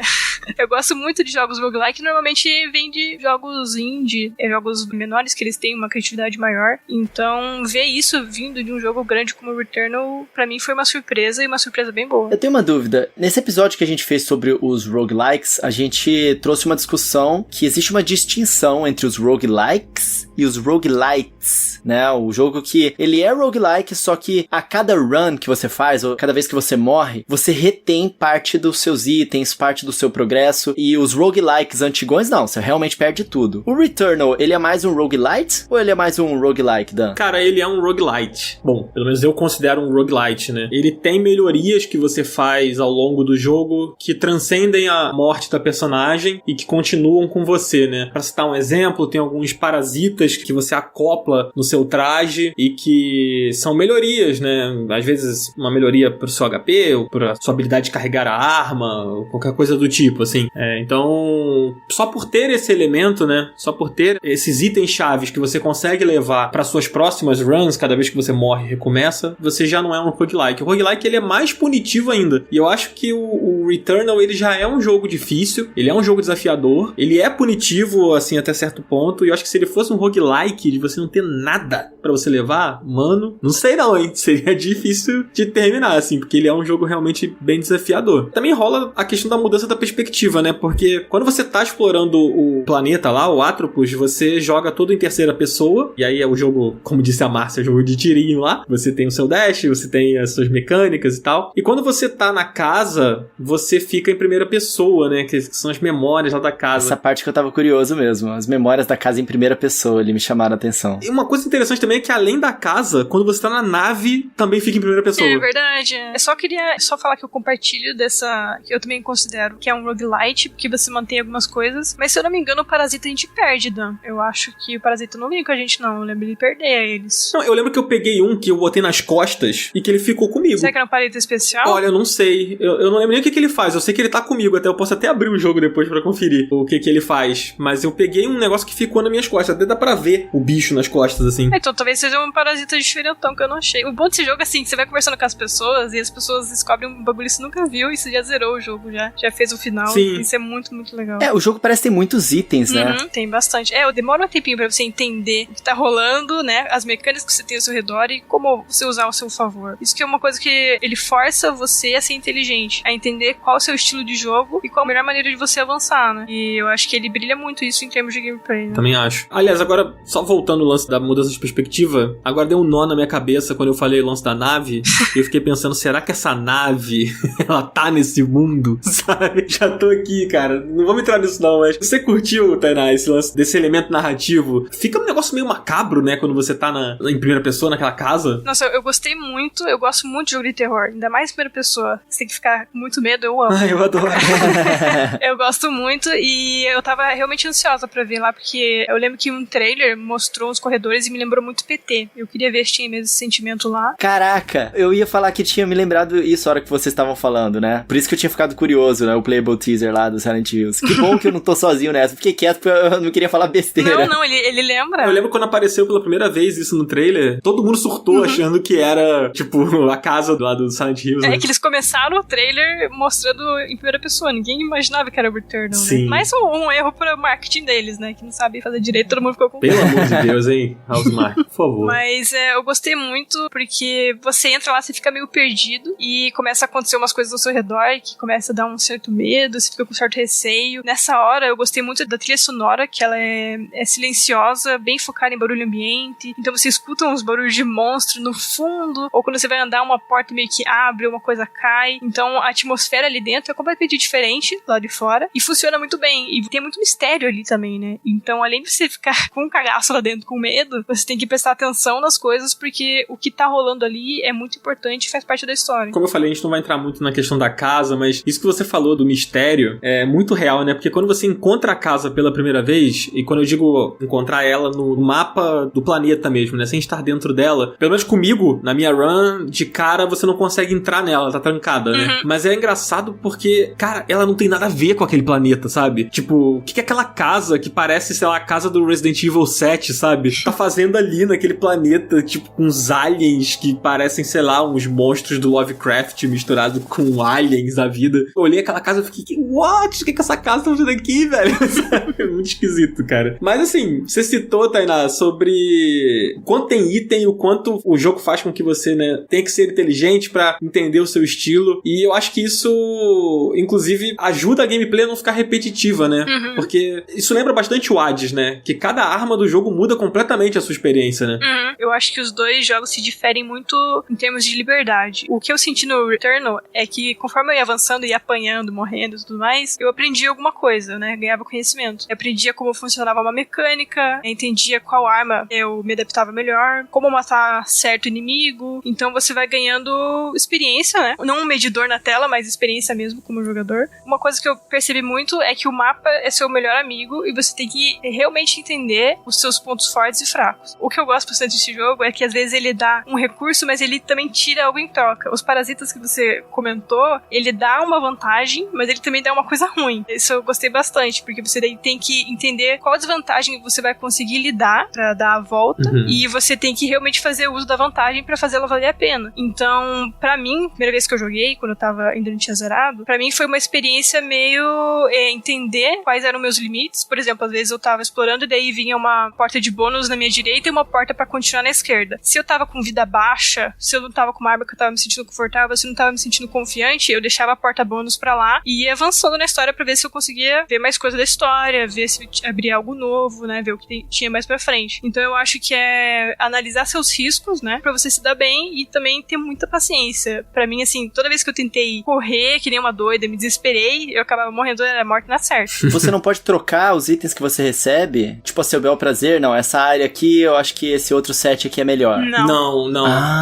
Eu gosto muito de jogos roguelike, normalmente vem de jogos indie, jogos menores que eles têm uma criatividade maior. Então, ver isso vindo de um jogo grande como o Returnal, pra mim foi uma surpresa, e uma surpresa bem boa. Eu tenho uma dúvida. Nesse episódio que a gente fez sobre os roguelikes, a gente trouxe uma discussão que existe uma distinção entre os roguelikes e os roguelites, né? O jogo que ele é roguelike, só que a cada run que você faz, ou cada vez que você morre, você retém parte dos seus itens, parte do seu progresso. E os roguelikes antigões, não, você realmente perde tudo. O Returnal, ele é mais um roguelite ou ele é mais um roguelike, Dan? Cara, ele é um roguelite. Bom, pelo menos eu considero um roguelite, né? Ele tem melhorias que você faz ao longo do jogo que transcendem a morte da personagem e que continuam com você, né? Pra citar um exemplo, tem alguns parasitas que você acopla no seu traje e que são melhorias, né? Às vezes uma melhoria pro seu HP ou pra sua habilidade de carregar a arma ou qualquer coisa do tipo, assim. Então, só por ter esse elemento, né? Só por ter esses itens chaves que você consegue levar para suas próximas runs, cada vez que você morre e recomeça, você já não é um roguelike. O roguelike, ele é mais punitivo ainda. E eu acho que o Returnal, ele já é um jogo difícil, ele é um jogo desafiador, ele é punitivo, assim, até certo ponto, e eu acho que se ele fosse um roguelike, de você não ter nada pra você levar, mano, não sei não, hein? Seria difícil de terminar, assim, porque ele é um jogo realmente bem desafiador. Também rola a questão da mudança da perspectiva, né? Porque quando você tá explorando o planeta lá, o Atropos, você joga todo em terceira pessoa, e aí é o jogo, como disse a Márcia, é o jogo de tirinho lá. Você tem o seu dash, você tem as suas mecânicas e tal. E quando você tá na casa, você fica em primeira pessoa, né? Que são as memórias lá da casa. Essa parte que eu tava curioso mesmo. As memórias da casa em primeira pessoa, ele me chamaram a atenção. E uma coisa interessante também é que além da casa, quando você tá na nave, também fica em primeira pessoa. É verdade. Eu só queria falar que eu compartilho dessa, que eu também considero que é um roguelite, porque você mantém algumas coisas, mas se eu não me engano o Parasita a gente perde, Dan. Eu acho que o Parasita não vem com a gente não, eu lembro de perder eles. Não, eu lembro que eu peguei um que eu botei nas costas e que ele ficou comigo. Será que era um Parasita especial? Olha, eu não sei. Eu não lembro nem o que ele faz. Eu sei que ele tá comigo. Eu posso até abrir o jogo depois pra conferir o que ele faz. Mas eu peguei um negócio que ficou nas minhas costas. Até dá pra ver o bicho nas costas, assim. Então talvez seja um Parasita diferentão que eu não achei. O bom desse jogo é assim, que você vai conversando com as pessoas e as pessoas descobrem um bagulho que você nunca viu e você já zerou o jogo, já fez o final. Sim. Isso é muito, muito legal. O jogo parece ter muitos itens, né? Tem bastante. Demora um tempinho pra você entender o que tá rolando, né? As mecânicas que você tem ao seu redor e como você usar ao seu favor. Isso que é uma coisa que ele força você a ser inteligente, a entender qual é o seu estilo de jogo e qual a melhor maneira de você avançar, né? E eu acho que ele brilha muito isso em termos de gameplay, né? Também acho. Aliás, agora Agora, só voltando ao lance da mudança de perspectiva, agora deu um nó na minha cabeça quando eu falei o lance da nave, e eu fiquei pensando, será que essa nave, ela tá nesse mundo, sabe? Já tô aqui, cara, não vamos entrar nisso não, mas você curtiu, Tainá, esse lance desse elemento narrativo? Fica um negócio meio macabro, né, quando você tá em primeira pessoa, naquela casa. Nossa, eu gostei muito, eu gosto muito de jogo de terror, ainda mais em primeira pessoa. Você tem que ficar com muito medo, eu amo. Eu adoro. Eu gosto muito e eu tava realmente ansiosa pra ver lá, porque eu lembro que um trailer mostrou os corredores e me lembrou muito PT. Eu queria ver se tinha mesmo esse sentimento lá. Caraca, eu ia falar que tinha me lembrado isso a hora que vocês estavam falando, né? Por isso que eu tinha ficado curioso, né? O playable teaser lá do Silent Hills. Que bom que eu não tô sozinho nessa. Fiquei quieto porque eu não queria falar besteira. Não, ele lembra. Eu lembro quando apareceu pela primeira vez isso no trailer, todo mundo surtou achando que era, tipo, a casa lá do Silent Hills. Né? É que eles começaram o trailer mostrando em primeira pessoa. Ninguém imaginava que era o Returnal, Sim. né? Mais um erro pro marketing deles, né? Que não sabe fazer direito, todo mundo ficou com... Pelo amor de Deus, hein? Housemark, por favor. Mas eu gostei muito porque você entra lá, você fica meio perdido e começa a acontecer umas coisas ao seu redor que começa a dar um certo medo, você fica com um certo receio. Nessa hora, eu gostei muito da trilha sonora, que ela é silenciosa, bem focada em barulho ambiente. Então você escuta uns barulhos de monstro no fundo, ou quando você vai andar, uma porta meio que abre, uma coisa cai. Então a atmosfera ali dentro é completamente diferente lá de fora e funciona muito bem. E tem muito mistério ali também, né? Então, além de você ficar com um cagaço lá dentro, com medo, você tem que prestar atenção nas coisas, porque o que tá rolando ali é muito importante e faz parte da história. Como eu falei, a gente não vai entrar muito na questão da casa, mas isso que você falou do mistério é muito real, né? Porque quando você encontra a casa pela primeira vez, e quando eu digo encontrar ela no mapa do planeta mesmo, né? Sem estar dentro dela, pelo menos comigo, na minha run, de cara você não consegue entrar nela, tá trancada, né? Mas é engraçado porque, cara, ela não tem nada a ver com aquele planeta, sabe? Tipo, o que é aquela casa que parece, sei lá, a casa do Resident Evil 7, sabe? Tá fazendo ali naquele planeta, tipo, com uns aliens que parecem, sei lá, uns monstros do Lovecraft misturado com aliens da vida. Eu olhei aquela casa e fiquei, what? O que essa casa tá fazendo aqui, velho? Sabe? É muito esquisito, cara. Mas assim, você citou, Tainá, sobre quanto tem item e o quanto o jogo faz com que você, né, tenha que ser inteligente pra entender o seu estilo. E eu acho que isso, inclusive, ajuda a gameplay a não ficar repetitiva, né? Porque isso lembra bastante o Hades, né? Que cada arma do jogo muda completamente a sua experiência, né? Eu acho que os dois jogos se diferem muito em termos de liberdade. O que eu senti no Returnal é que conforme eu ia avançando e apanhando, morrendo e tudo mais, eu aprendi alguma coisa, né? Ganhava conhecimento. Eu aprendia como funcionava uma mecânica, entendia qual arma eu me adaptava melhor, como matar certo inimigo. Então você vai ganhando experiência, né? Não um medidor na tela, mas experiência mesmo como jogador. Uma coisa que eu percebi muito é que o mapa é seu melhor amigo e você tem que realmente entender os seus pontos fortes e fracos. O que eu gosto bastante desse jogo é que às vezes ele dá um recurso, mas ele também tira algo em troca. Os parasitas que você comentou, ele dá uma vantagem, mas ele também dá uma coisa ruim. Isso eu gostei bastante, porque você daí tem que entender qual desvantagem você vai conseguir lidar pra dar a volta, e você tem que realmente fazer uso da vantagem pra fazê-la valer a pena. Então, pra mim, primeira vez que eu joguei, quando eu tava ainda não tinha zerado, pra mim foi uma experiência meio entender quais eram meus limites. Por exemplo, às vezes eu tava explorando e daí vinha uma porta de bônus na minha direita e uma porta pra continuar na esquerda. Se eu tava com vida baixa, se eu não tava com uma arma que eu tava me sentindo confortável, se eu não tava me sentindo confiante, eu deixava a porta bônus pra lá e ia avançando na história pra ver se eu conseguia ver mais coisa da história, ver se abria algo novo, né, ver o que tinha mais pra frente. Então eu acho que é analisar seus riscos, né, pra você se dar bem e também ter muita paciência. Pra mim, assim, toda vez que eu tentei correr, que nem uma doida, me desesperei, eu acabava morrendo, era morte na certa. Você não pode trocar os itens que você recebe? Tipo, a seu bel prazer? Não, essa área aqui, eu acho que esse outro set aqui é melhor. Não.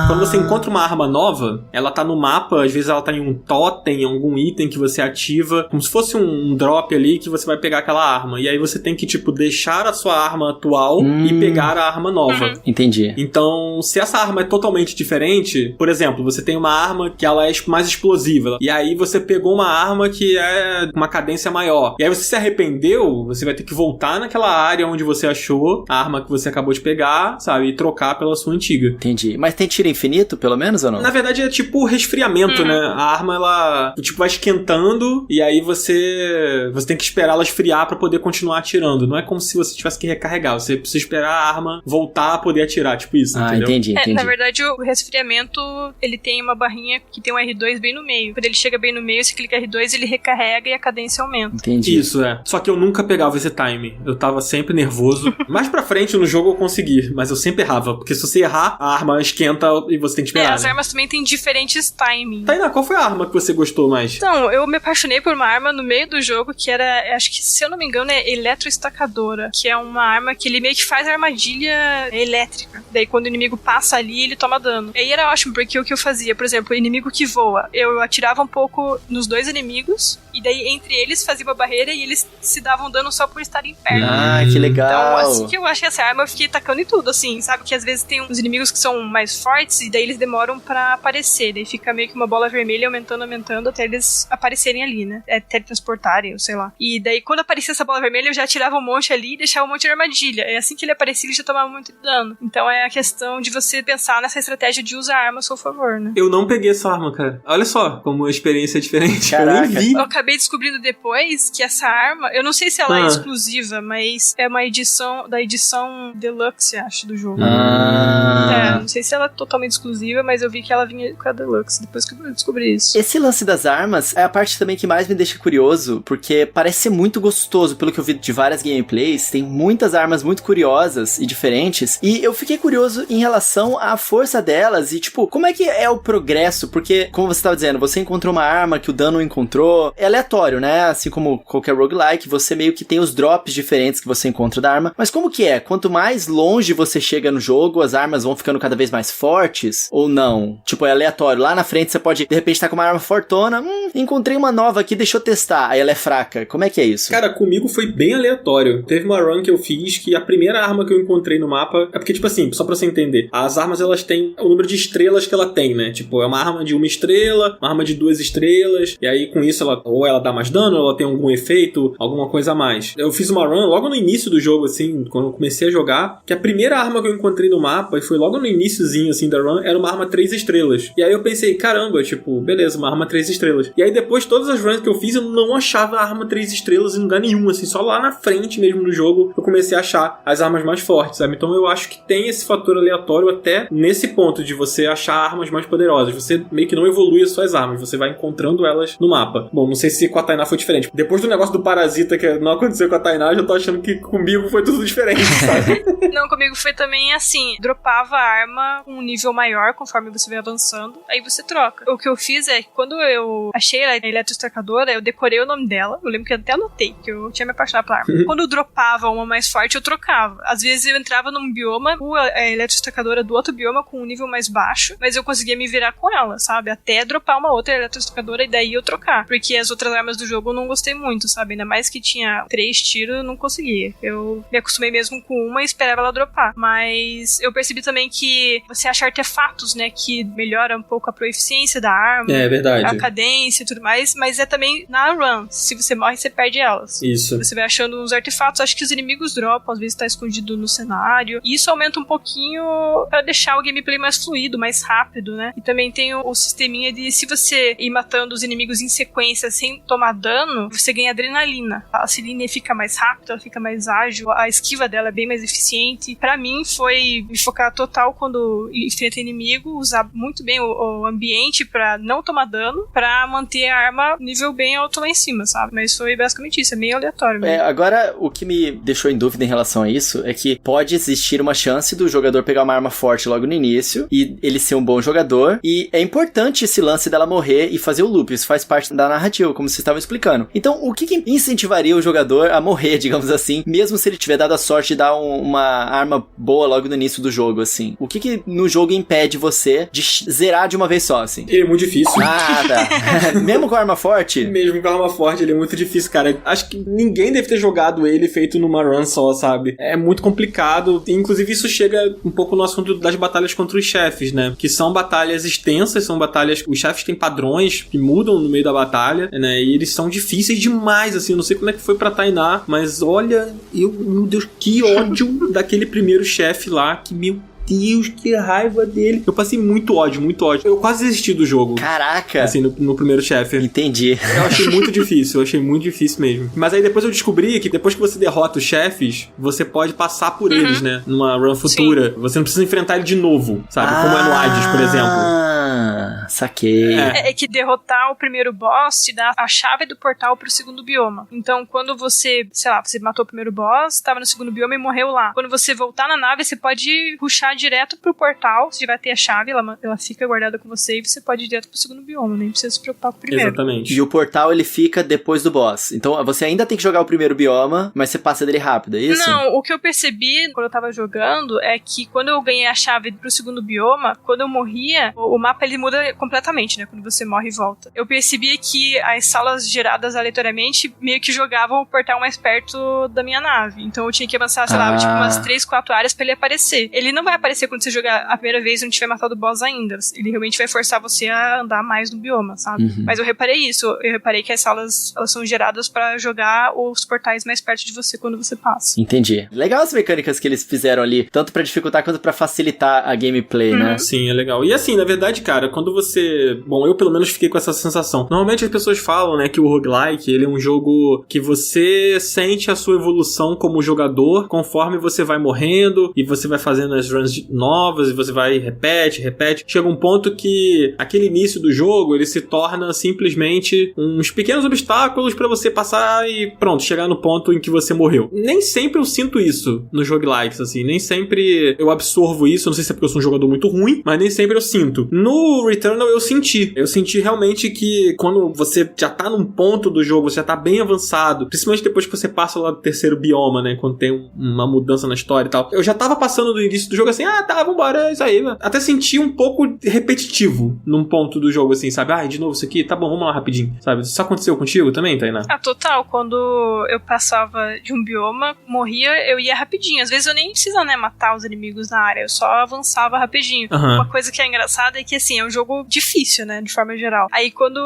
Quando você encontra uma arma nova, ela tá no mapa, às vezes ela tá em um totem, em algum item que você ativa, como se fosse um drop ali que você vai pegar aquela arma. E aí você tem que, tipo, deixar a sua arma atual e pegar a arma nova. Entendi. Então, se essa arma é totalmente diferente, por exemplo, você tem uma arma que ela é mais explosiva, e aí você pegou uma arma que é uma cadência maior. E aí você se arrependeu, você vai ter que voltar naquela área onde você achou a arma que você acabou de pegar, sabe? E trocar pela sua antiga. Entendi. Mas tem tiro infinito, pelo menos, ou não? Na verdade, é tipo resfriamento, né? A arma, ela, tipo, vai esquentando e aí você tem que esperar ela esfriar pra poder continuar atirando. Não é como se você tivesse que recarregar. Você precisa esperar a arma voltar a poder atirar. Tipo isso, entendeu? Entendi. Na verdade, o resfriamento, ele tem uma barrinha que tem um R2 bem no meio. Quando ele chega bem no meio, você clica R2, ele recarrega e a cadência aumenta. Entendi. Isso, é. Só que eu nunca pegava esse time. Eu tava sempre nervoso Mais pra frente no jogo eu consegui, mas eu sempre errava, porque se você errar, a arma esquenta e você tem que esperar. As armas também têm diferentes timings. Tainá, qual foi a arma que você gostou mais? Então, eu me apaixonei por uma arma no meio do jogo que era, acho que se eu não me engano, é eletroestacadora, que é uma arma que ele meio que faz armadilha elétrica. Daí quando o inimigo passa ali, ele toma dano. E aí era ótimo, porque o que eu fazia, por exemplo, o inimigo que voa, eu atirava um pouco nos dois inimigos, e daí entre eles fazia uma barreira e eles se davam dano só por estarem perto. Ah, que legal. Então, assim que eu achei essa arma, eu fiquei tacando em tudo, assim, sabe? Que às vezes tem uns inimigos que são mais fortes e daí eles demoram pra aparecer. Daí fica meio que uma bola vermelha aumentando até eles aparecerem ali, né? Teletransportarem, ou sei lá. E daí quando aparecia essa bola vermelha, eu já tirava um monte ali e deixava um monte de armadilha. E assim que ele aparecia, ele já tomava muito dano. Então é a questão de você pensar nessa estratégia de usar a arma a seu favor, né? Eu não peguei essa arma, cara. Olha só como a experiência é diferente. Caraca. Eu nem vi. Eu acabei descobrindo depois que essa arma, eu não sei se ela é exclusiva, mas é uma edição da edição Deluxe, acho, do jogo. Não sei se ela é totalmente exclusiva, mas eu vi que ela vinha com a Deluxe depois que eu descobri isso. Esse lance das armas é a parte também que mais me deixa curioso, porque parece ser muito gostoso, pelo que eu vi de várias gameplays, tem muitas armas muito curiosas e diferentes, e eu fiquei curioso em relação à força delas e, tipo, como é que é o progresso, porque, como você estava dizendo, você encontrou uma arma que o Dan não encontrou, é aleatório, né, assim como qualquer roguelike, você meio que tem os drops diferentes que você encontra da arma, mas como que é? Quanto mais longe você chega no jogo, as armas vão ficando cada vez mais fortes, ou não? Tipo, é aleatório, lá na frente você pode, de repente, estar com uma arma fortona, encontrei uma nova aqui, deixa eu testar, aí ela é fraca, como é que é isso? Cara, comigo foi bem aleatório. Teve uma run que eu fiz que a primeira arma que eu encontrei no mapa, é porque, tipo assim, só pra você entender, as armas elas têm o número de estrelas que ela tem, né? Tipo, é uma arma de 1 estrela, uma arma de 2 estrelas, e aí com isso ela, ou ela dá mais dano, ou ela tem algum efeito, alguma coisa a mais. Eu fiz uma run logo no início do jogo, assim, quando eu comecei a jogar, que a primeira arma que eu encontrei no mapa, e foi logo no iniciozinho, assim, da run, era uma arma 3 estrelas. E aí eu pensei, caramba, tipo, beleza, uma arma 3 estrelas. E aí depois, todas as runs que eu fiz, eu não achava a arma 3 estrelas em lugar nenhum, assim, só lá na frente mesmo no jogo, eu comecei a achar as armas mais fortes, sabe? Então eu acho que tem esse fator aleatório até nesse ponto de você achar armas mais poderosas. Você meio que não evolui as suas armas, você vai encontrando elas no mapa. Bom, não sei se com a Tainá foi diferente. Depois do negócio do parasita que não aconteceu com a Tainá, eu já tô achando que comigo foi tudo diferente, sabe? Não, comigo foi também assim, dropava a arma com um nível maior conforme você vai avançando, aí você troca. O que eu fiz é que quando eu achei a eletroestacadora, eu decorei o nome dela, eu lembro que eu até anotei, que eu tinha me apaixonado pela arma. Quando eu dropava uma mais forte, eu trocava. Às vezes eu entrava num bioma, a eletroestacadora do outro bioma com um nível mais baixo, mas eu conseguia me virar com ela, sabe? Até dropar uma outra eletroestacadora e daí eu trocar. Porque as outras armas do jogo eu não gostei muito, sabe? Ainda mais que tinha 3 tiros, eu não conseguia. Eu me acostumei mesmo com uma e esperava ela dropar. Mas eu percebi também que você acha artefatos, né? Que melhora um pouco a proficiência da arma. É verdade. A cadência e tudo mais. Mas é também na run. Se você morre, você perde elas. Isso. Você vai achando uns artefatos. Acho que os inimigos dropam. Às vezes tá escondido no cenário. E isso aumenta um pouquinho pra deixar o gameplay mais fluido, mais rápido, né? E também tem o sisteminha de se você ir matando os inimigos em sequência sem tomar dano, você ganha adrenalina. A Celine fica mais rápida, ela fica mais ágil, a esquiva dela é bem mais eficiente. Pra mim foi me focar total quando enfrenta inimigo, usar muito bem o ambiente pra não tomar dano, pra manter a arma nível bem alto lá em cima, sabe? Mas foi basicamente isso, é meio aleatório mesmo. Agora, o que me deixou em dúvida em relação a isso é que pode existir uma chance do jogador pegar uma arma forte logo no início e ele ser um bom jogador, e é importante esse lance dela morrer e fazer o loop, isso faz parte da narrativa, como vocês estavam explicando. Então, o que incentivaria o jogador a morrer, digamos assim, mesmo se ele tiver dado a sorte de dar uma arma boa logo no início do jogo, assim? O que no jogo impede você de zerar de uma vez só, assim? Ele é muito difícil. Ah, tá. Mesmo com arma forte? Mesmo com arma forte, ele é muito difícil, cara. Acho que ninguém deve ter jogado ele feito numa run só, sabe? É muito complicado. Inclusive, isso chega um pouco no assunto das batalhas contra os chefes, né? Que são batalhas extensas, são batalhas... Os chefes têm padrões que mudam no meio da batalha, né? E eles são difíceis demais, assim. Não sei como é que foi pra Tainá, mas olha... Meu Deus, que ódio daquele primeiro chefe lá, que meu Deus, que raiva dele. Eu passei muito ódio. Eu quase desisti do jogo. Caraca! Assim, no primeiro chefe. Entendi. Eu achei muito difícil, mesmo. Mas aí depois eu descobri que depois que você derrota os chefes, você pode passar por eles, né? Numa run futura. Sim. Você não precisa enfrentar ele de novo, sabe? Como é no Hades, por exemplo. Saquei. É que derrotar o primeiro boss te dá a chave do portal pro segundo bioma. Então, quando você, sei lá, você matou o primeiro boss, tava no segundo bioma e morreu lá. Quando você voltar na nave, você pode rushar direto pro portal, você vai ter a chave, ela fica guardada com você e você pode ir direto pro segundo bioma, nem precisa se preocupar com o primeiro. Exatamente. E o portal, ele fica depois do boss. Então, você ainda tem que jogar o primeiro bioma, mas você passa dele rápido, é isso? Não, o que eu percebi quando eu tava jogando é que quando eu ganhei a chave pro segundo bioma, quando eu morria, o mapa ele muda completamente, né? Quando você morre e volta. Eu percebi que as salas geradas aleatoriamente meio que jogavam o portal mais perto da minha nave. Então eu tinha que avançar, sei lá, tipo umas 3, 4 áreas pra ele aparecer. Ele não vai aparecer quando você jogar a primeira vez e não tiver matado o boss ainda. Ele realmente vai forçar você a andar mais no bioma, sabe? Uhum. Mas eu reparei isso. Eu reparei que as salas, elas são geradas pra jogar os portais mais perto de você quando você passa. Entendi. Legal as mecânicas que eles fizeram ali, tanto pra dificultar quanto pra facilitar a gameplay, né? Sim, é legal. E assim, na verdade, cara, quando você... Bom, eu pelo menos fiquei com essa sensação. Normalmente as pessoas falam, né, que o roguelike, ele é um jogo que você sente a sua evolução como jogador conforme você vai morrendo e você vai fazendo as runs novas e você vai repete. Chega um ponto que aquele início do jogo, ele se torna simplesmente uns pequenos obstáculos pra você passar e pronto, chegar no ponto em que você morreu. Nem sempre eu sinto isso nos roguelikes, assim. Nem sempre eu absorvo isso. Não sei se é porque eu sou um jogador muito ruim, mas nem sempre eu sinto. No Returnal eu senti. Eu senti realmente que quando você já tá num ponto do jogo, você já tá bem avançado, principalmente depois que você passa lá do terceiro bioma, né? Quando tem uma mudança na história e tal. Eu já tava passando do início do jogo assim, tá, vambora, é isso aí. Até senti um pouco repetitivo num ponto do jogo, assim, sabe? De novo isso aqui? Tá bom, vamos lá rapidinho, sabe? Isso aconteceu contigo também, Tainá? Total. Quando eu passava de um bioma, morria, eu ia rapidinho. Às vezes eu nem precisa, né, matar os inimigos na área, eu só avançava rapidinho. Uma coisa que é engraçada é que, assim, é um jogo difícil, né, de forma geral. Aí quando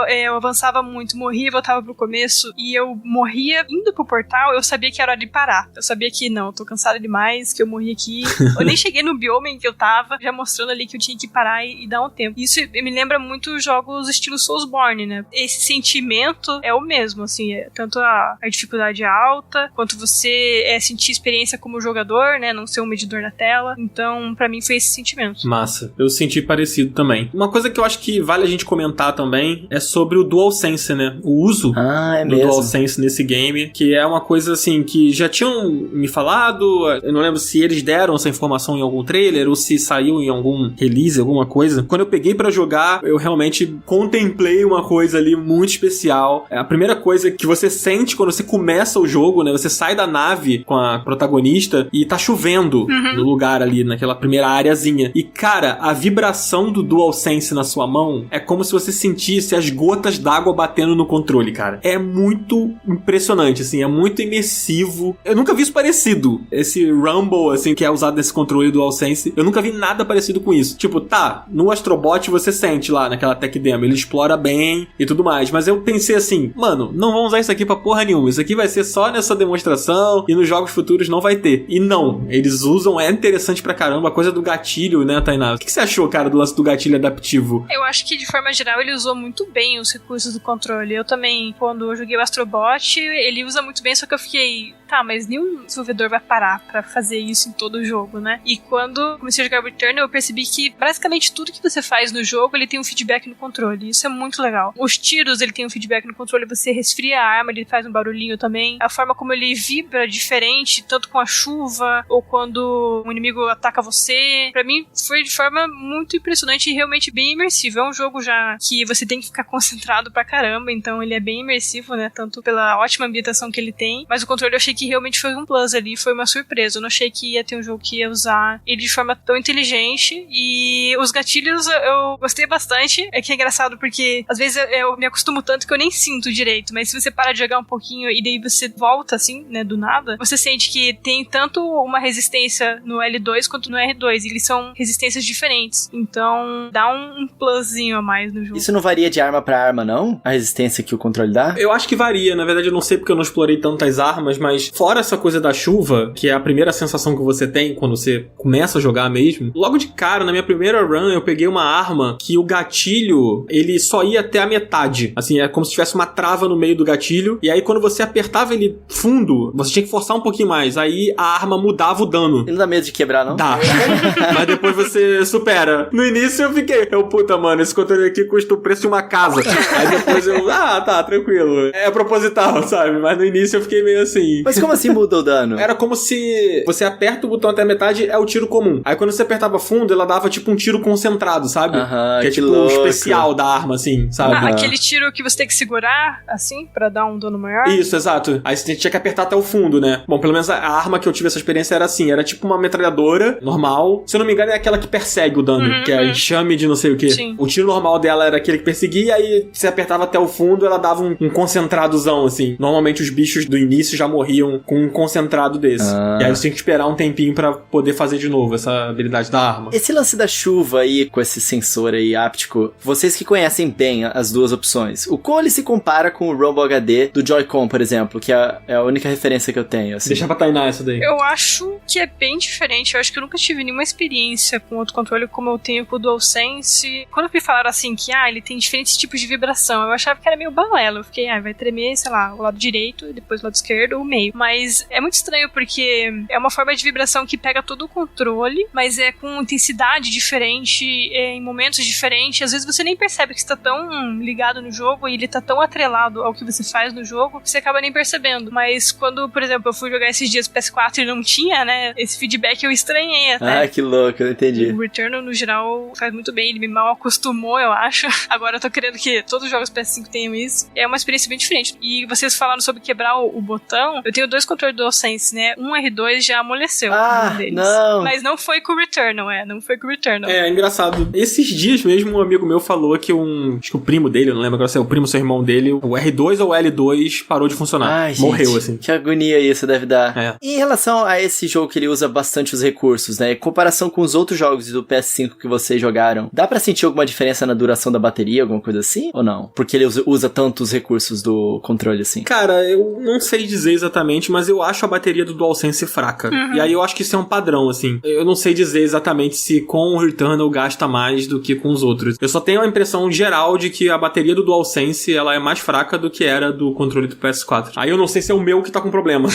eu avançava muito, morria, voltava pro começo, e eu morria indo pro portal, eu sabia que era hora de parar. Eu sabia que, não, eu tô cansada demais, que eu morri aqui. Eu nem cheguei no bioma em que eu tava, já mostrando ali que eu tinha que parar e dar um tempo. Isso me lembra muito jogos estilo Soulsborne, né? Esse sentimento é o mesmo, assim, tanto a dificuldade alta, quanto você sentir experiência como jogador, né? Não ser um medidor na tela. Então, pra mim, foi esse sentimento. Massa. Eu senti parecido também. Uma coisa que eu acho que vale a gente comentar também é sobre o DualSense, né? O uso do DualSense nesse game, que é uma coisa, assim, que já tinham me falado, eu não lembro se eles deram essa informação em algum trailer ou se saiu em algum release, alguma coisa. Quando eu peguei pra jogar, eu realmente contemplei uma coisa ali muito especial. É a primeira coisa que você sente quando você começa o jogo, né? Você sai da nave com a protagonista e tá chovendo no lugar ali, naquela primeira areazinha. E, cara, a vibração do DualSense na sua mão é como se você sentisse as gotas d'água batendo no controle, cara. É muito impressionante, assim, é muito imersivo. Eu nunca vi isso parecido. Esse rumble, assim, que é usado nesse controle DualSense, eu nunca vi nada parecido com isso. Tipo, tá, no Astrobot você sente lá naquela tech demo, ele explora bem e tudo mais, mas eu pensei assim, mano, não vamos usar isso aqui pra porra nenhuma, isso aqui vai ser só nessa demonstração e nos jogos futuros não vai ter. E não, eles usam, é interessante pra caramba, a coisa do gatilho, né, Tainá? O que você achou, cara, do lance do gatilho adaptivo? Eu acho que, de forma geral, ele usou muito bem os recursos do controle. Eu também, quando eu joguei o Astrobot, ele usa muito bem, só que eu fiquei, tá, mas nenhum desenvolvedor vai parar pra fazer isso em todo o jogo, né? E quando comecei a jogar Returnal, eu percebi que basicamente tudo que você faz no jogo, ele tem um feedback no controle. Isso é muito legal. Os tiros, ele tem um feedback no controle, você resfria a arma, ele faz um barulhinho também. A forma como ele vibra diferente, tanto com a chuva, ou quando um inimigo ataca você. Pra mim, foi de forma muito impressionante e realmente bem imersivo. É um jogo já que você tem que ficar concentrado pra caramba, então ele é bem imersivo, né? Tanto pela ótima ambientação que ele tem, mas o controle eu achei que realmente foi um plus ali, foi uma surpresa. Eu não achei que ia ter um jogo que ia usar ele de forma tão inteligente, e os gatilhos eu gostei bastante. É que é engraçado porque às vezes eu me acostumo tanto que eu nem sinto direito, mas se você para de jogar um pouquinho e daí você volta assim, né, do nada, você sente que tem tanto uma resistência no L2 quanto no R2, e eles são resistências diferentes, então dá um plusinho a mais no jogo. Isso não varia de arma pra arma, não? A resistência que o controle dá? Eu acho que varia, na verdade eu não sei porque eu não explorei tantas armas, mas fora essa coisa da chuva, que é a primeira sensação que você tem quando você começa a jogar mesmo, logo de cara, na minha primeira run, eu peguei uma arma que o gatilho, ele só ia até a metade, assim, é como se tivesse uma trava no meio do gatilho, e aí quando você apertava ele fundo, você tinha que forçar um pouquinho mais, aí a arma mudava o dano. E não dá medo de quebrar, não? Dá. Mas depois você supera. No início eu puta, mano, esse controle aqui custa o preço de uma casa. Aí depois eu, tá, tranquilo. É proposital, sabe? Mas no início eu fiquei meio assim. Mas como assim muda o dano? Era como se você aperta o botão até a metade, é o tiro comum. Aí quando você apertava fundo, ela dava tipo um tiro concentrado, sabe? Que é tipo o especial da arma, assim, sabe? Aquele tiro que você tem que segurar, assim, pra dar um dano maior? Isso, exato. Aí você tinha que apertar até o fundo, né? Bom, pelo menos a arma que eu tive essa experiência era assim, era tipo uma metralhadora normal. Se eu não me engano, é aquela que persegue o dano, que é enxame de não sei o quê. Sim. O tiro normal dela era aquele que perseguia, e aí você apertava até o fundo, ela dava um concentradozão, assim. Normalmente os bichos do início já morriam com um concentrado desse. E aí você tinha que esperar um tempinho pra poder fazer de novo essa habilidade da arma. Esse lance da chuva aí, com esse sensor aí áptico, vocês que conhecem bem as duas opções, o qual ele se compara com o Rumble HD do Joy-Con, por exemplo, que é a única referência que eu tenho, assim. Deixa pra Tainá essa daí. Eu acho que é bem diferente. Eu acho que eu nunca tive nenhuma experiência com outro controle como eu tenho com o DualSense. Quando me falaram assim que, ele tem diferentes tipos de vibração, eu achava que era meio balela. Eu fiquei, vai tremer, sei lá, o lado direito, depois o lado esquerdo ou o meio. Mas é muito estranho porque é uma forma de vibração que pega todo o controle, mas é com intensidade diferente, em momentos diferentes. Às vezes você nem percebe que você tá tão ligado no jogo e ele tá tão atrelado ao que você faz no jogo que você acaba nem percebendo. Mas quando, por exemplo, eu fui jogar esses dias PS4 e não tinha, né, esse feedback, eu estranhei até. Que louco, eu entendi. O Returnal, no geral, faz muito bem. Ele me mal acostumou, eu acho. Agora eu tô querendo que todos os jogos PS5 tenham isso. É uma experiência bem diferente. E vocês falaram sobre quebrar o botão. Eu tenho 2 controles do DualSense, né? Um R2 já amoleceu. Um deles. Não. Mas não foi com o Returnal, não foi com o Returnal. É engraçado. Esses dias mesmo, um amigo meu falou que acho que o primo dele, eu não lembro agora se é o primo ou seu irmão dele, o R2 ou o L2 parou de funcionar. Morreu, gente, assim. Que agonia isso deve dar. Em relação a esse jogo que ele usa bastante os recursos, né? Em comparação com os outros jogos do PS5 que vocês jogaram, dá pra sentir alguma diferença na duração da bateria, alguma coisa assim? Ou não? Porque ele usa tantos recursos do controle assim? Cara, eu não sei dizer exatamente, mas eu acho a bateria do DualSense fraca. E aí eu acho que isso é um padrão, assim. Eu não sei dizer exatamente se com o Returnal gasta mais do que com os outros. Eu só tenho a impressão geral de que a bateria do DualSense, ela é mais fraca do que era do controle do PS4. Aí eu não sei se é o meu que tá com problema.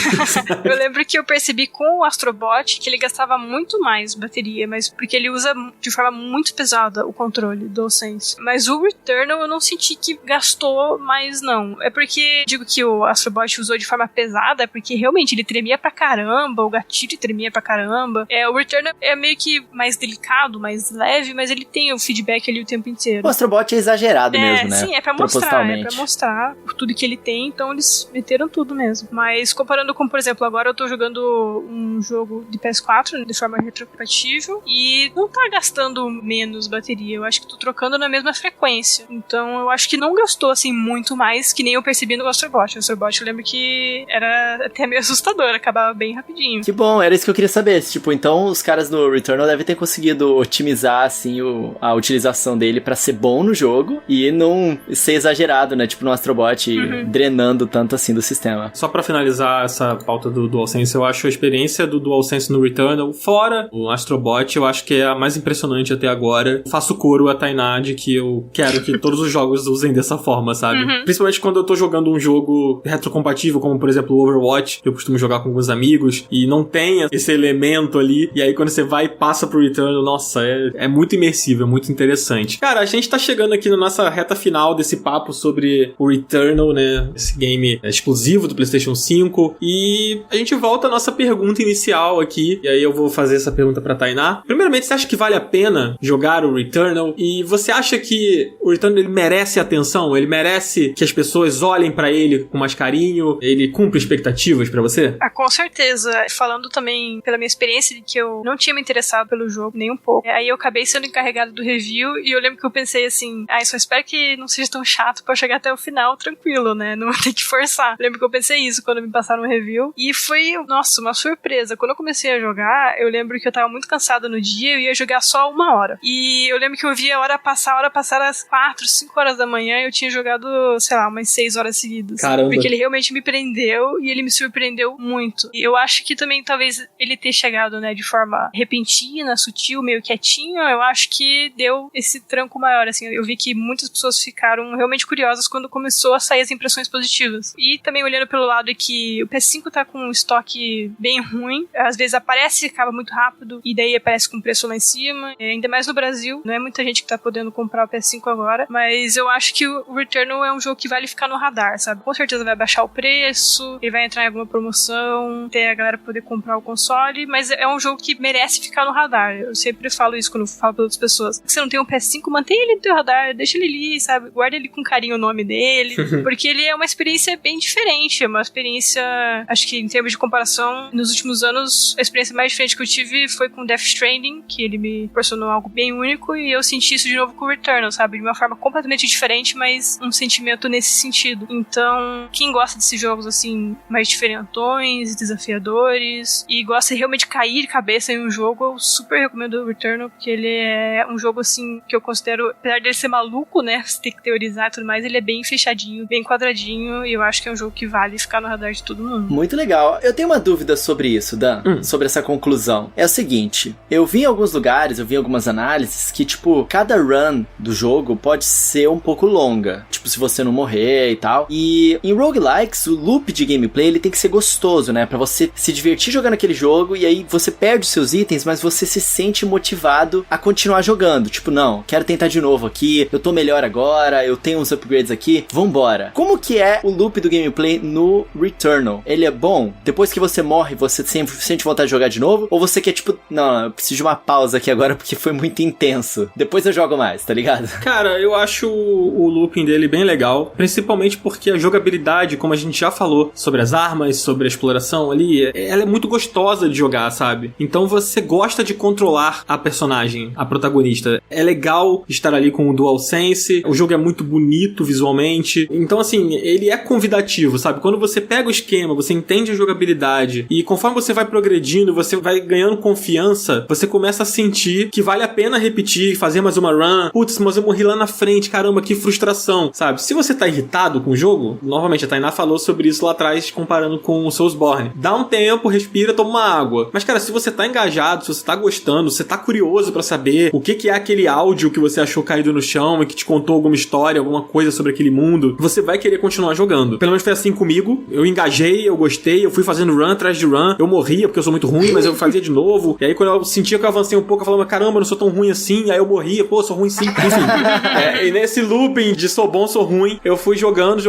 Eu lembro que eu percebi com o Astrobot que ele gastava muito mais bateria, mas porque ele usa de forma muito pesada o controle do DualSense. Mas o Returnal eu não senti que gastou mais, não. É porque, digo que o Astrobot usou de forma pesada, é porque realmente ele tremia pra caramba, o gatilho tremia pra caramba. O Returnal é meio que mais delicado, mais leve, mas ele tem o feedback ali o tempo inteiro. O Astrobot é exagerado mesmo, né? Sim, é pra mostrar tudo que ele tem, então eles meteram tudo mesmo. Mas comparando com, por exemplo, agora eu tô jogando um jogo de PS4 de forma retrocompatível e não tá gastando menos bateria, eu acho que tô trocando na mesma frequência. Então eu acho que não gastou assim muito mais que nem eu percebi no Astrobot. O Astrobot eu lembro que era até meio assustador, acabava bem rapidinho. Que bom, era isso que eu queria saber. Tipo, então os caras no Returnal devem ter conseguido otimizar assim a utilização dele pra ser bom no jogo e não ser exagerado, né? Tipo no Astrobot, drenando tanto assim do sistema. Só pra finalizar essa pauta do DualSense, eu acho a experiência do DualSense no Returnal, fora o Astrobot, eu acho que é a mais impressionante até agora. Faço coro a Tainá de que eu quero que todos os jogos usem dessa forma, sabe? Principalmente quando eu tô jogando um jogo retrocompatível, como por exemplo o Overwatch, que eu costumo jogar com alguns amigos, e não tem esse elemento ali, e aí quando você vai e passa pro Returnal, nossa, é muito imersivo, é muito interessante. Cara, a gente tá chegando aqui na nossa reta final desse papo sobre o Returnal, né? Esse game exclusivo do PlayStation 5, e a gente volta à nossa pergunta inicial aqui, e aí eu vou fazer essa pergunta pra Tainá. Primeiramente, você acha que vale a pena jogar o Returnal? E você acha que o Returnal ele merece atenção? Ele merece que as pessoas olhem pra ele com mais carinho? Ele cumpre expectativas pra você? Com certeza. Falando também pela minha experiência de que eu não tinha me interessado pelo jogo nem um pouco. Aí eu acabei sendo encarregado do review e eu lembro que eu pensei assim, só espero que não seja tão chato pra eu chegar até o final tranquilo, né? Não vou ter que forçar. Lembro que eu pensei isso quando me passaram o review e foi, nossa, uma surpresa. Quando eu comecei a jogar, eu lembro que eu tava muito cansada no dia e eu ia jogar só 1 hora. E eu lembro que eu via a hora passar às 4, 5 horas da manhã e eu tinha jogado, sei lá, umas 6 horas seguidas. Caramba. Porque ele realmente me prendeu e ele me surpreendeu muito. E eu acho que também talvez ele ter chegado, né, de forma repentina, sutil, meio quietinho, eu acho que deu esse tranco maior, assim. Eu vi que muitas pessoas ficaram realmente curiosas quando começou a sair as impressões positivas. E também olhando pelo lado que o PS5 tá com um estoque bem ruim, às vezes aparece e acaba muito rápido, e daí aparece com preço lá em cima, ainda mais no Brasil, não é muita gente que tá podendo comprar o PS5 agora, mas eu acho que o Returnal é um jogo que vale ficar no radar, sabe? Com certeza vai baixar o preço, ele vai entrar em alguma promoção, ter a galera poder comprar o console, mas é um jogo que merece ficar no radar. Eu sempre falo isso quando eu falo para outras pessoas. Se você não tem um PS5, mantenha ele no teu radar, deixa ele ali, sabe? Guarda ele com carinho o nome dele, porque ele é uma experiência bem diferente, é uma experiência, acho que em termos de comparação, nos últimos anos, a experiência mais diferente que eu tive foi com Death Stranding, que ele me proporcionou algo bem único, e eu senti isso de novo com o Returnal, sabe? De uma forma completamente diferente, mas um sentimento nesse sentido. Então, quem gosta desses jogos, assim, mais diferentões, desafiadores, e gosta realmente de cair de cabeça em um jogo, eu super recomendo o Returnal, porque ele é um jogo, assim, que eu considero, apesar dele ser maluco, né, você tem que teorizar e tudo mais, ele é bem fechadinho, bem quadradinho, e eu acho que é um jogo que vale ficar no radar de todo mundo. Muito legal. Eu tenho uma dúvida sobre isso, Dan, sobre essa conclusão. É o seguinte, eu vi em alguns lugares, eu vi algumas análises que, tipo, cada run do jogo pode ser um pouco longa, tipo, se você não morrer e tal, e em roguelikes, o loop de gameplay, ele tem que ser gostoso, né, pra você se divertir jogando aquele jogo, e aí você perde os seus itens, mas você se sente motivado a continuar jogando, tipo, não, quero tentar de novo aqui, eu tô melhor agora, eu tenho uns upgrades aqui, vambora. Como que é o loop do gameplay no Returnal? Ele é bom? Depois que você morre, você sempre sente vontade de jogar de novo? Ou você quer, tipo, não, eu preciso de uma pausa aqui agora porque foi muito intenso, depois eu jogo mais, tá ligado? Cara, eu acho o looping dele bem legal, principalmente porque a jogabilidade, como a gente já falou, sobre as armas, sobre a exploração ali, ela é muito gostosa de jogar, sabe? Então você gosta de controlar a personagem, a protagonista. É legal estar ali com o DualSense, o jogo é muito bonito visualmente, então assim, ele é convidativo, sabe? Quando você pega o esquema, você entende a jogabilidade, e conforme você vai progredindo, você vai ganhando confiança, você começa a sentir que vale a pena repetir, fazer mais uma run. Putz, mas eu morri lá na frente, caramba, que frustração, sabe? Se você tá irritado com o jogo, novamente a Tainá falou sobre isso lá atrás, comparando com o Soulsborne. Dá um tempo, respira, toma uma água. Mas, cara, se você tá engajado, se você tá gostando, se você tá curioso pra saber o que é aquele áudio que você achou caído no chão e que te contou alguma história, alguma coisa sobre aquele mundo, você vai querer continuar jogando. Pelo menos foi assim comigo. Eu engajei, eu gostei, eu fui fazendo run atrás de run. Eu morria porque eu sou muito ruim, mas eu fazia de novo. E aí quando eu sentia que eu avancei um pouco, eu falava, caramba, eu não sou tão ruim assim. Aí eu morria, pô, sou ruim sim. Enfim, e nesse looping de sou bom, sou ruim, eu fui jogando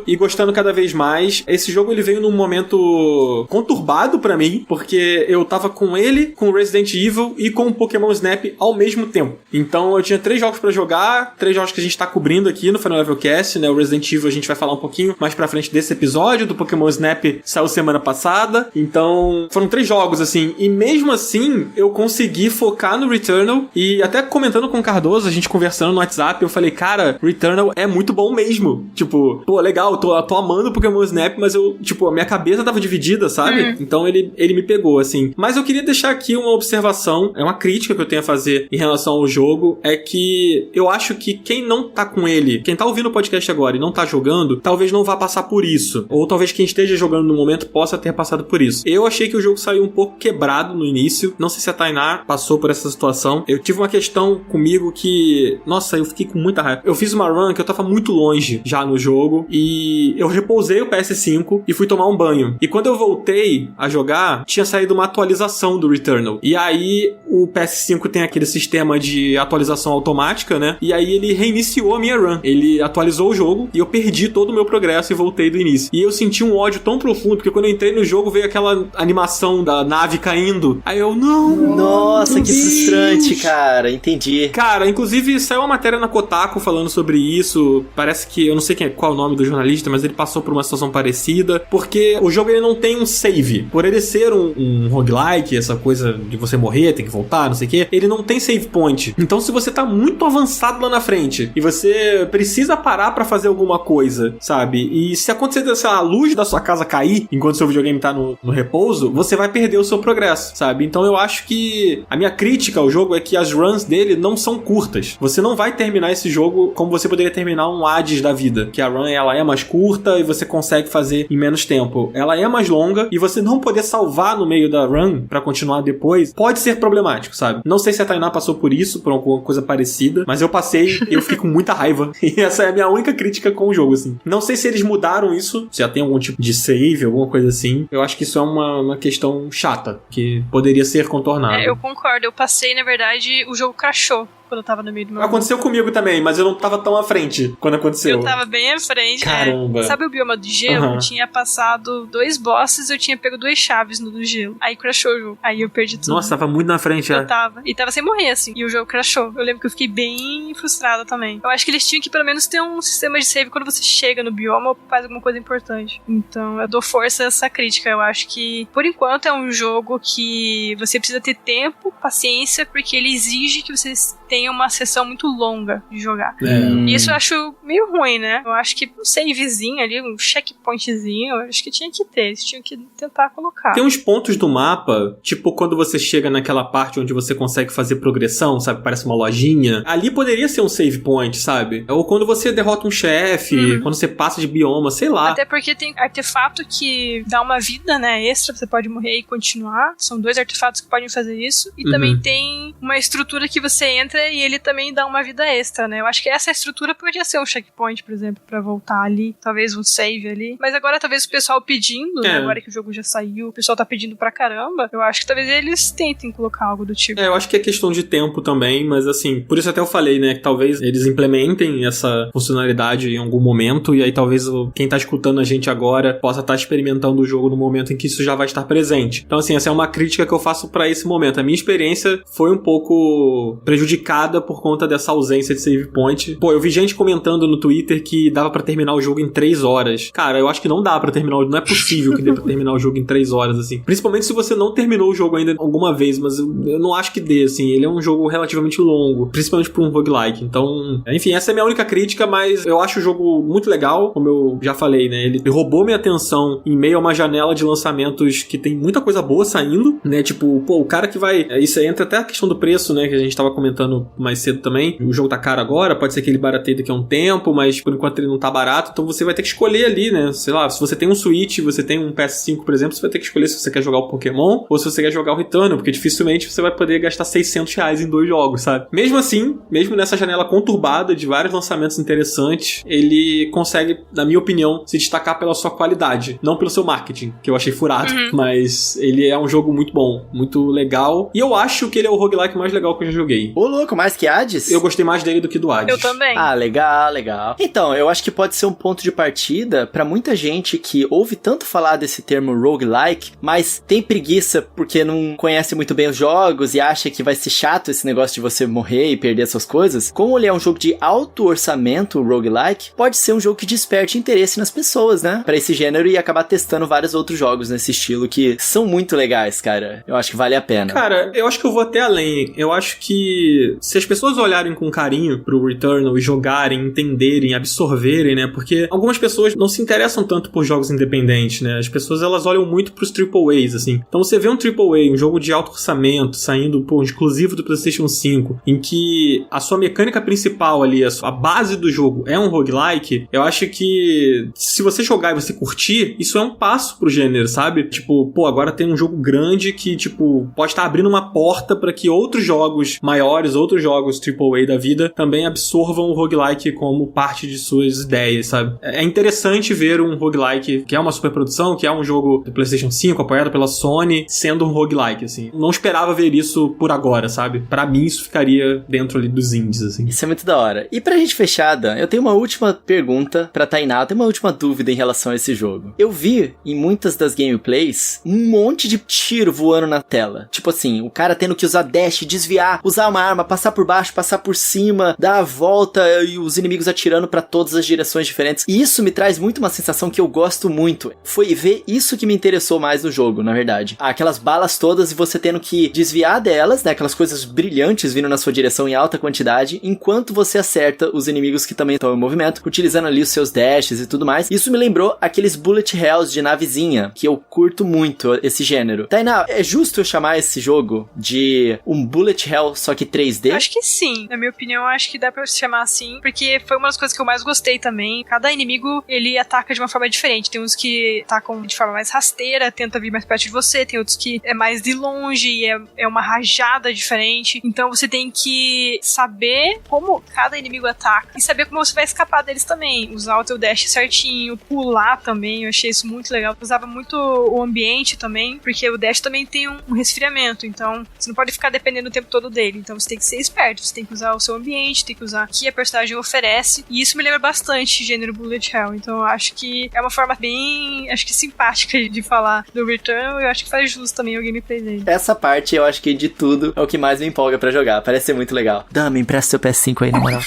e gostando cada vez mais. Esse jogo, ele veio num momento conturbado pra mim, porque eu tava com ele, com Resident Evil e com o Pokémon Snap ao mesmo tempo. Então eu tinha 3 jogos pra jogar, 3 jogos que a gente tá cobrindo aqui no Final Level Cast, né? O Resident Evil a gente vai falar um pouquinho mais pra frente desse episódio, do Pokémon Snap saiu semana passada. Então foram 3 jogos, assim, e mesmo assim eu consegui focar no Returnal, e até comentando com o Cardoso, a gente conversando no WhatsApp, eu falei, cara, Returnal é muito bom mesmo. Tipo, pô, legal, tô amando o Pokémon Snap, mas eu, tipo, a minha cabeça tava dividida, sabe? Então ele me pegou, assim. Mas eu queria deixar aqui uma observação, é uma crítica que eu tenho a fazer em relação ao jogo, é que eu acho que quem não tá com ele, quem tá ouvindo o podcast agora e não tá jogando, talvez não vá passar por isso. Ou talvez quem esteja jogando no momento possa ter passado por isso. Eu achei que o jogo saiu um pouco quebrado no início. Não sei se a Tainá passou por essa situação. Eu tive uma questão comigo que, nossa, eu fiquei com muita raiva. Eu fiz uma run que eu tava muito longe já no jogo e eu repousei o PS5 e fui tomar um banho. E quando eu voltei a jogar, tinha saído uma atualização do Returnal. E aí o PS5 tem aquele sistema de atualização automática, né? E aí ele reiniciou a minha run. Ele atualizou o jogo e eu perdi todo o meu progresso e voltei do início. E eu senti um ódio tão profundo, porque quando eu entrei no jogo veio aquela animação da nave caindo. Aí eu, não! Nossa, que frustrante, cara. Entendi. Cara, inclusive saiu uma matéria na Kotaku falando sobre isso. Parece que, eu não sei qual é o nome do jornalista, mas ele passou por uma situação parecida, porque o jogo ele não tem um save. Por ele ser um roguelike, essa coisa de você morrer, tem que voltar, não sei o que, ele não tem save point. Então se você tá muito avançado lá na frente e você precisa parar pra fazer alguma coisa, sabe? E se acontecer, sei lá, a luz da sua casa cair enquanto seu videogame tá no repouso, você vai perder o seu progresso, sabe? Então eu acho que a minha crítica ao jogo é que as runs dele não são curtas. Você não vai terminar esse jogo como você poderia terminar um Hades da vida, que a run ela é mais curta e você consegue fazer em menos tempo. Ela é mais longa e você não poder salvar no meio da run pra continuar depois pode ser problemático, sabe? Não sei se a Tainá passou por isso, por alguma coisa parecida, mas eu passei e eu fiquei com muita raiva. E essa é a minha única crítica com o jogo, assim. Não sei se eles mudaram isso, se já tem algum tipo de save, alguma coisa assim. Eu acho que isso é uma questão chata, que poderia ser contornada. Eu concordo. Eu passei, na verdade, o jogo crashou. quando eu tava no meio do meu Aconteceu comigo também, mas eu não tava tão à frente quando aconteceu. Eu tava bem à frente. Caramba. Sabe o bioma do gelo? Eu tinha passado 2 bosses, eu tinha pego 2 chaves no do gelo. Aí crashou o jogo. Aí eu perdi tudo. Nossa, tava muito na frente, Eu tava. E tava sem morrer, assim. E o jogo crashou. Eu lembro que eu fiquei bem frustrada também. Eu acho que eles tinham que pelo menos ter um sistema de save quando você chega no bioma ou faz alguma coisa importante. Então eu dou força a essa crítica. Eu acho que, por enquanto, é um jogo que você precisa ter tempo, paciência, porque ele exige que você tenha uma sessão muito longa de jogar. E isso eu acho meio ruim, né? Eu acho que um savezinho ali, um checkpointzinho, eu acho que tinha que ter. Eles tinham que tentar colocar. Tem uns pontos do mapa, tipo quando você chega naquela parte onde você consegue fazer progressão, sabe? Parece uma lojinha. Ali poderia ser um save point, sabe? Ou quando você derrota um chefe, quando você passa de bioma, sei lá. Até porque tem artefato que dá uma vida, né, extra, você pode morrer e continuar. São 2 artefatos que podem fazer isso. E também tem uma estrutura que você entra e ele também dá uma vida extra, né? Eu acho que essa estrutura podia ser um checkpoint, por exemplo, pra voltar ali. Talvez um save ali. Mas agora talvez o pessoal pedindo, né, agora que o jogo já saiu, o pessoal tá pedindo pra caramba, eu acho que talvez eles tentem colocar algo do tipo. Eu acho que é questão de tempo também, mas assim, por isso até eu falei, né, que talvez eles implementem essa funcionalidade em algum momento, e aí talvez quem tá escutando a gente agora possa estar experimentando o jogo no momento em que isso já vai estar presente. Então assim, essa é uma crítica que eu faço pra esse momento. A minha experiência foi um pouco prejudicada por conta dessa ausência de save point. Pô, eu vi gente comentando no Twitter que dava pra terminar o jogo em 3 horas. Cara, eu acho que não dá pra terminar, não é possível que dê pra terminar o jogo em 3 horas, assim. Principalmente se você não terminou o jogo ainda alguma vez, mas eu não acho que dê, assim. Ele é um jogo relativamente longo, principalmente pra um roguelike. Então, enfim, essa é a minha única crítica, mas eu acho o jogo muito legal, como eu já falei, né? Ele roubou minha atenção em meio a uma janela de lançamentos que tem muita coisa boa saindo, né? Tipo, pô, o cara que vai... Isso aí entra até a questão do preço, né? Que a gente tava comentando mais cedo também. O jogo tá caro agora, pode ser que ele barateie daqui a um tempo, mas por enquanto ele não tá barato, então você vai ter que escolher ali, né? Sei lá, se você tem um Switch, você tem um PS5, por exemplo, você vai ter que escolher se você quer jogar o Pokémon ou se você quer jogar o Returnal, porque dificilmente você vai poder gastar R$600 em 2 jogos, sabe? Mesmo assim, mesmo nessa janela conturbada de vários lançamentos interessantes, ele consegue, na minha opinião, se destacar pela sua qualidade, não pelo seu marketing, que eu achei furado, mas ele é um jogo muito bom, muito legal, e eu acho que ele é o roguelike mais legal que eu já joguei. Ô, louco, mais que Hades? Eu gostei mais dele do que do Hades. Eu também. Ah, legal, legal. Então, eu acho que pode ser um ponto de partida pra muita gente que ouve tanto falar desse termo roguelike, mas tem preguiça porque não conhece muito bem os jogos e acha que vai ser chato esse negócio de você morrer e perder essas coisas. Como ele é um jogo de alto orçamento, roguelike, pode ser um jogo que desperte interesse nas pessoas, né? Pra esse gênero e acabar testando vários outros jogos nesse estilo que são muito legais, cara. Eu acho que vale a pena. Cara, eu acho que eu vou até além. Eu acho que se as pessoas olharem com carinho pro Returnal e jogarem, entenderem, absorverem, né? Porque algumas pessoas não se interessam tanto por jogos independentes, né? As pessoas, elas olham muito pros AAAs, assim. Então você vê um AAA, um jogo de alto orçamento, saindo, pô, exclusivo do PlayStation 5, em que a sua mecânica principal ali, a base do jogo é um roguelike, eu acho que se você jogar e você curtir, isso é um passo pro gênero, sabe? Tipo, pô, agora tem um jogo grande que, tipo, pode estar abrindo uma porta pra que outros jogos maiores, outros jogos AAA da vida, também absorvam o roguelike como parte de suas ideias, sabe? É interessante ver um roguelike que é uma superprodução, que é um jogo do PlayStation 5, apoiado pela Sony, sendo um roguelike, assim. Não esperava ver isso por agora, sabe? Pra mim, isso ficaria dentro ali dos indies, assim. Isso é muito da hora. E pra gente fechar, Dan, eu tenho uma última pergunta pra Tainá, eu tenho uma última dúvida em relação a esse jogo. Eu vi em muitas das gameplays um monte de tiro voando na tela. Tipo assim, o cara tendo que usar dash, desviar, usar uma arma, passar por baixo, passar por cima, dar a volta e os inimigos atirando pra todas as direções diferentes. E isso me traz muito uma sensação que eu gosto muito. Foi ver isso que me interessou mais no jogo, na verdade. Aquelas balas todas e você tendo que desviar delas, né? Aquelas coisas brilhantes vindo na sua direção em alta quantidade, enquanto você acerta os inimigos que também estão em movimento, utilizando ali os seus dashes e tudo mais. Isso me lembrou aqueles bullet hells de navezinha, que eu curto muito esse gênero. Tainá, é justo eu chamar esse jogo de um bullet hell só que 3D? Acho que sim. Na minha opinião, acho que dá pra se chamar assim, porque foi uma das coisas que eu mais gostei também. Cada inimigo, ele ataca de uma forma diferente. Tem uns que atacam de forma mais rasteira, tenta vir mais perto de você. Tem outros que é mais de longe e é uma rajada diferente. Então você tem que saber como cada inimigo ataca e saber como você vai escapar deles também. Usar o teu dash certinho, pular também. Eu achei isso muito legal. Eu usava muito o ambiente também, porque o dash também tem um resfriamento. Então você não pode ficar dependendo o tempo todo dele. Então você tem que ser esperto, você tem que usar o seu ambiente, tem que usar o que a personagem oferece, e isso me lembra bastante gênero bullet hell, então eu acho que é uma forma bem, acho que simpática de falar do Returnal, e eu acho que faz jus também ao gameplay dele. Essa parte, eu acho que de tudo, é o que mais me empolga pra jogar, parece ser muito legal. Dami, empresta seu PS5 aí, na moral.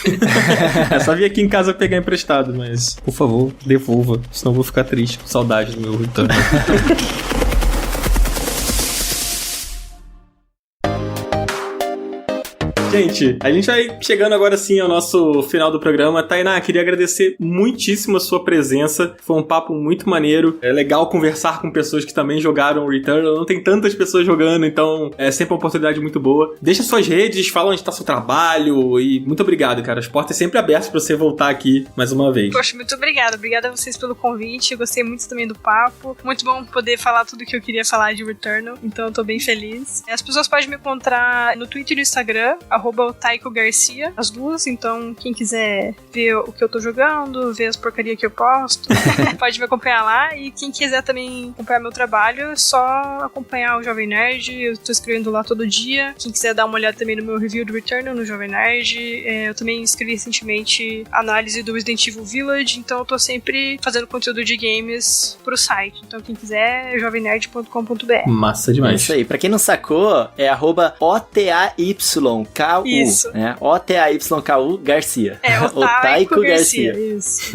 É só vir aqui em casa pegar emprestado, mas, por favor, devolva, senão eu vou ficar triste, com saudade do meu Returnal. Gente, a gente vai chegando agora sim ao nosso final do programa. Tainá, queria agradecer muitíssimo a sua presença. Foi um papo muito maneiro. É legal conversar com pessoas que também jogaram Returnal. Não tem tantas pessoas jogando, então é sempre uma oportunidade muito boa. Deixa suas redes, fala onde tá seu trabalho e muito obrigado, cara. As portas sempre abertas pra você voltar aqui mais uma vez. Poxa, muito obrigada. Obrigada a vocês pelo convite. Eu gostei muito também do papo. Muito bom poder falar tudo que eu queria falar de Returnal. Então eu tô bem feliz. As pessoas podem me encontrar no Twitter e no Instagram, @Taiko Garcia, as duas, então quem quiser ver o que eu tô jogando, ver as porcarias que eu posto, pode me acompanhar lá, e quem quiser também acompanhar meu trabalho, é só acompanhar o Jovem Nerd, eu tô escrevendo lá todo dia. Quem quiser dar uma olhada também no meu review do Returnal no Jovem Nerd, eu também escrevi recentemente análise do Resident Evil Village, então eu tô sempre fazendo conteúdo de games pro site, então quem quiser é jovemnerd.com.br. Massa demais. É isso aí, pra quem não sacou, é @OTAYKU. Isso. Né? OTAYKU Garcia. É, o Taiko Garcia. Isso.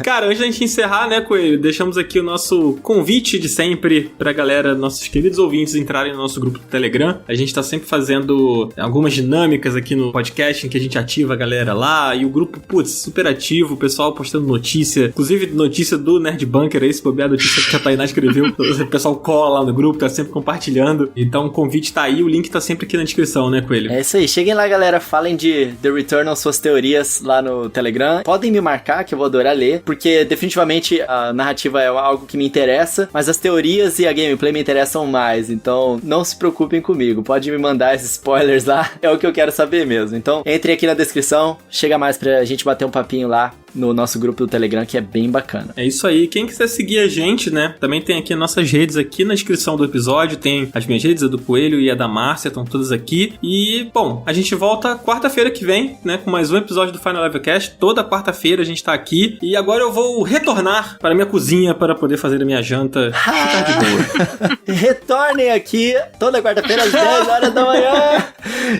Cara, antes da gente encerrar, né, Coelho, deixamos aqui o nosso convite de sempre pra galera, nossos queridos ouvintes, entrarem no nosso grupo do Telegram. A gente tá sempre fazendo algumas dinâmicas aqui no podcast em que a gente ativa a galera lá, e o grupo, putz, super ativo, o pessoal postando notícia, inclusive notícia do Nerd Bunker, aí, se bobear, a notícia que a Tainá escreveu, o pessoal cola lá no grupo, tá sempre compartilhando. Então o convite tá aí, o link tá sempre aqui na descrição, né, Coelho? É isso aí, cheguem lá, galera, falem de The Returnal, suas teorias lá no Telegram. Podem me marcar, que eu vou adorar ler, porque definitivamente a narrativa é algo que me interessa, mas as teorias e a gameplay me interessam mais, então não se preocupem comigo, pode me mandar esses spoilers lá, é o que eu quero saber mesmo. Então entre aqui na descrição, chega mais pra gente bater um papinho lá no nosso grupo do Telegram, que é bem bacana. É isso aí. Quem quiser seguir a gente, né, também tem aqui nossas redes aqui na descrição do episódio, tem as minhas redes, a do Coelho e a da Márcia, estão todas aqui. E, bom, a gente volta quarta-feira que vem, né, com mais um episódio do Final Level Cast. Toda quarta-feira a gente tá aqui. E agora eu vou retornar para a minha cozinha para poder fazer a minha janta. Ficar de boa. Retornem aqui toda quarta-feira às 10 horas da manhã.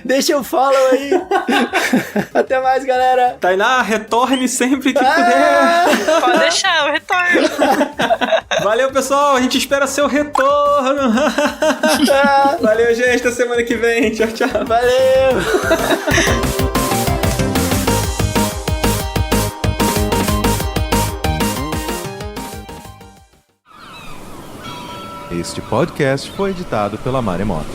Deixa o follow aí. Até mais, galera. Tainá, retorne sempre que puder. Pode deixar, eu retorno. Valeu, pessoal. A gente espera seu retorno. Valeu, gente. Até semana que vem. Tchau, tchau. Valeu. Este podcast foi editado pela Maremoto.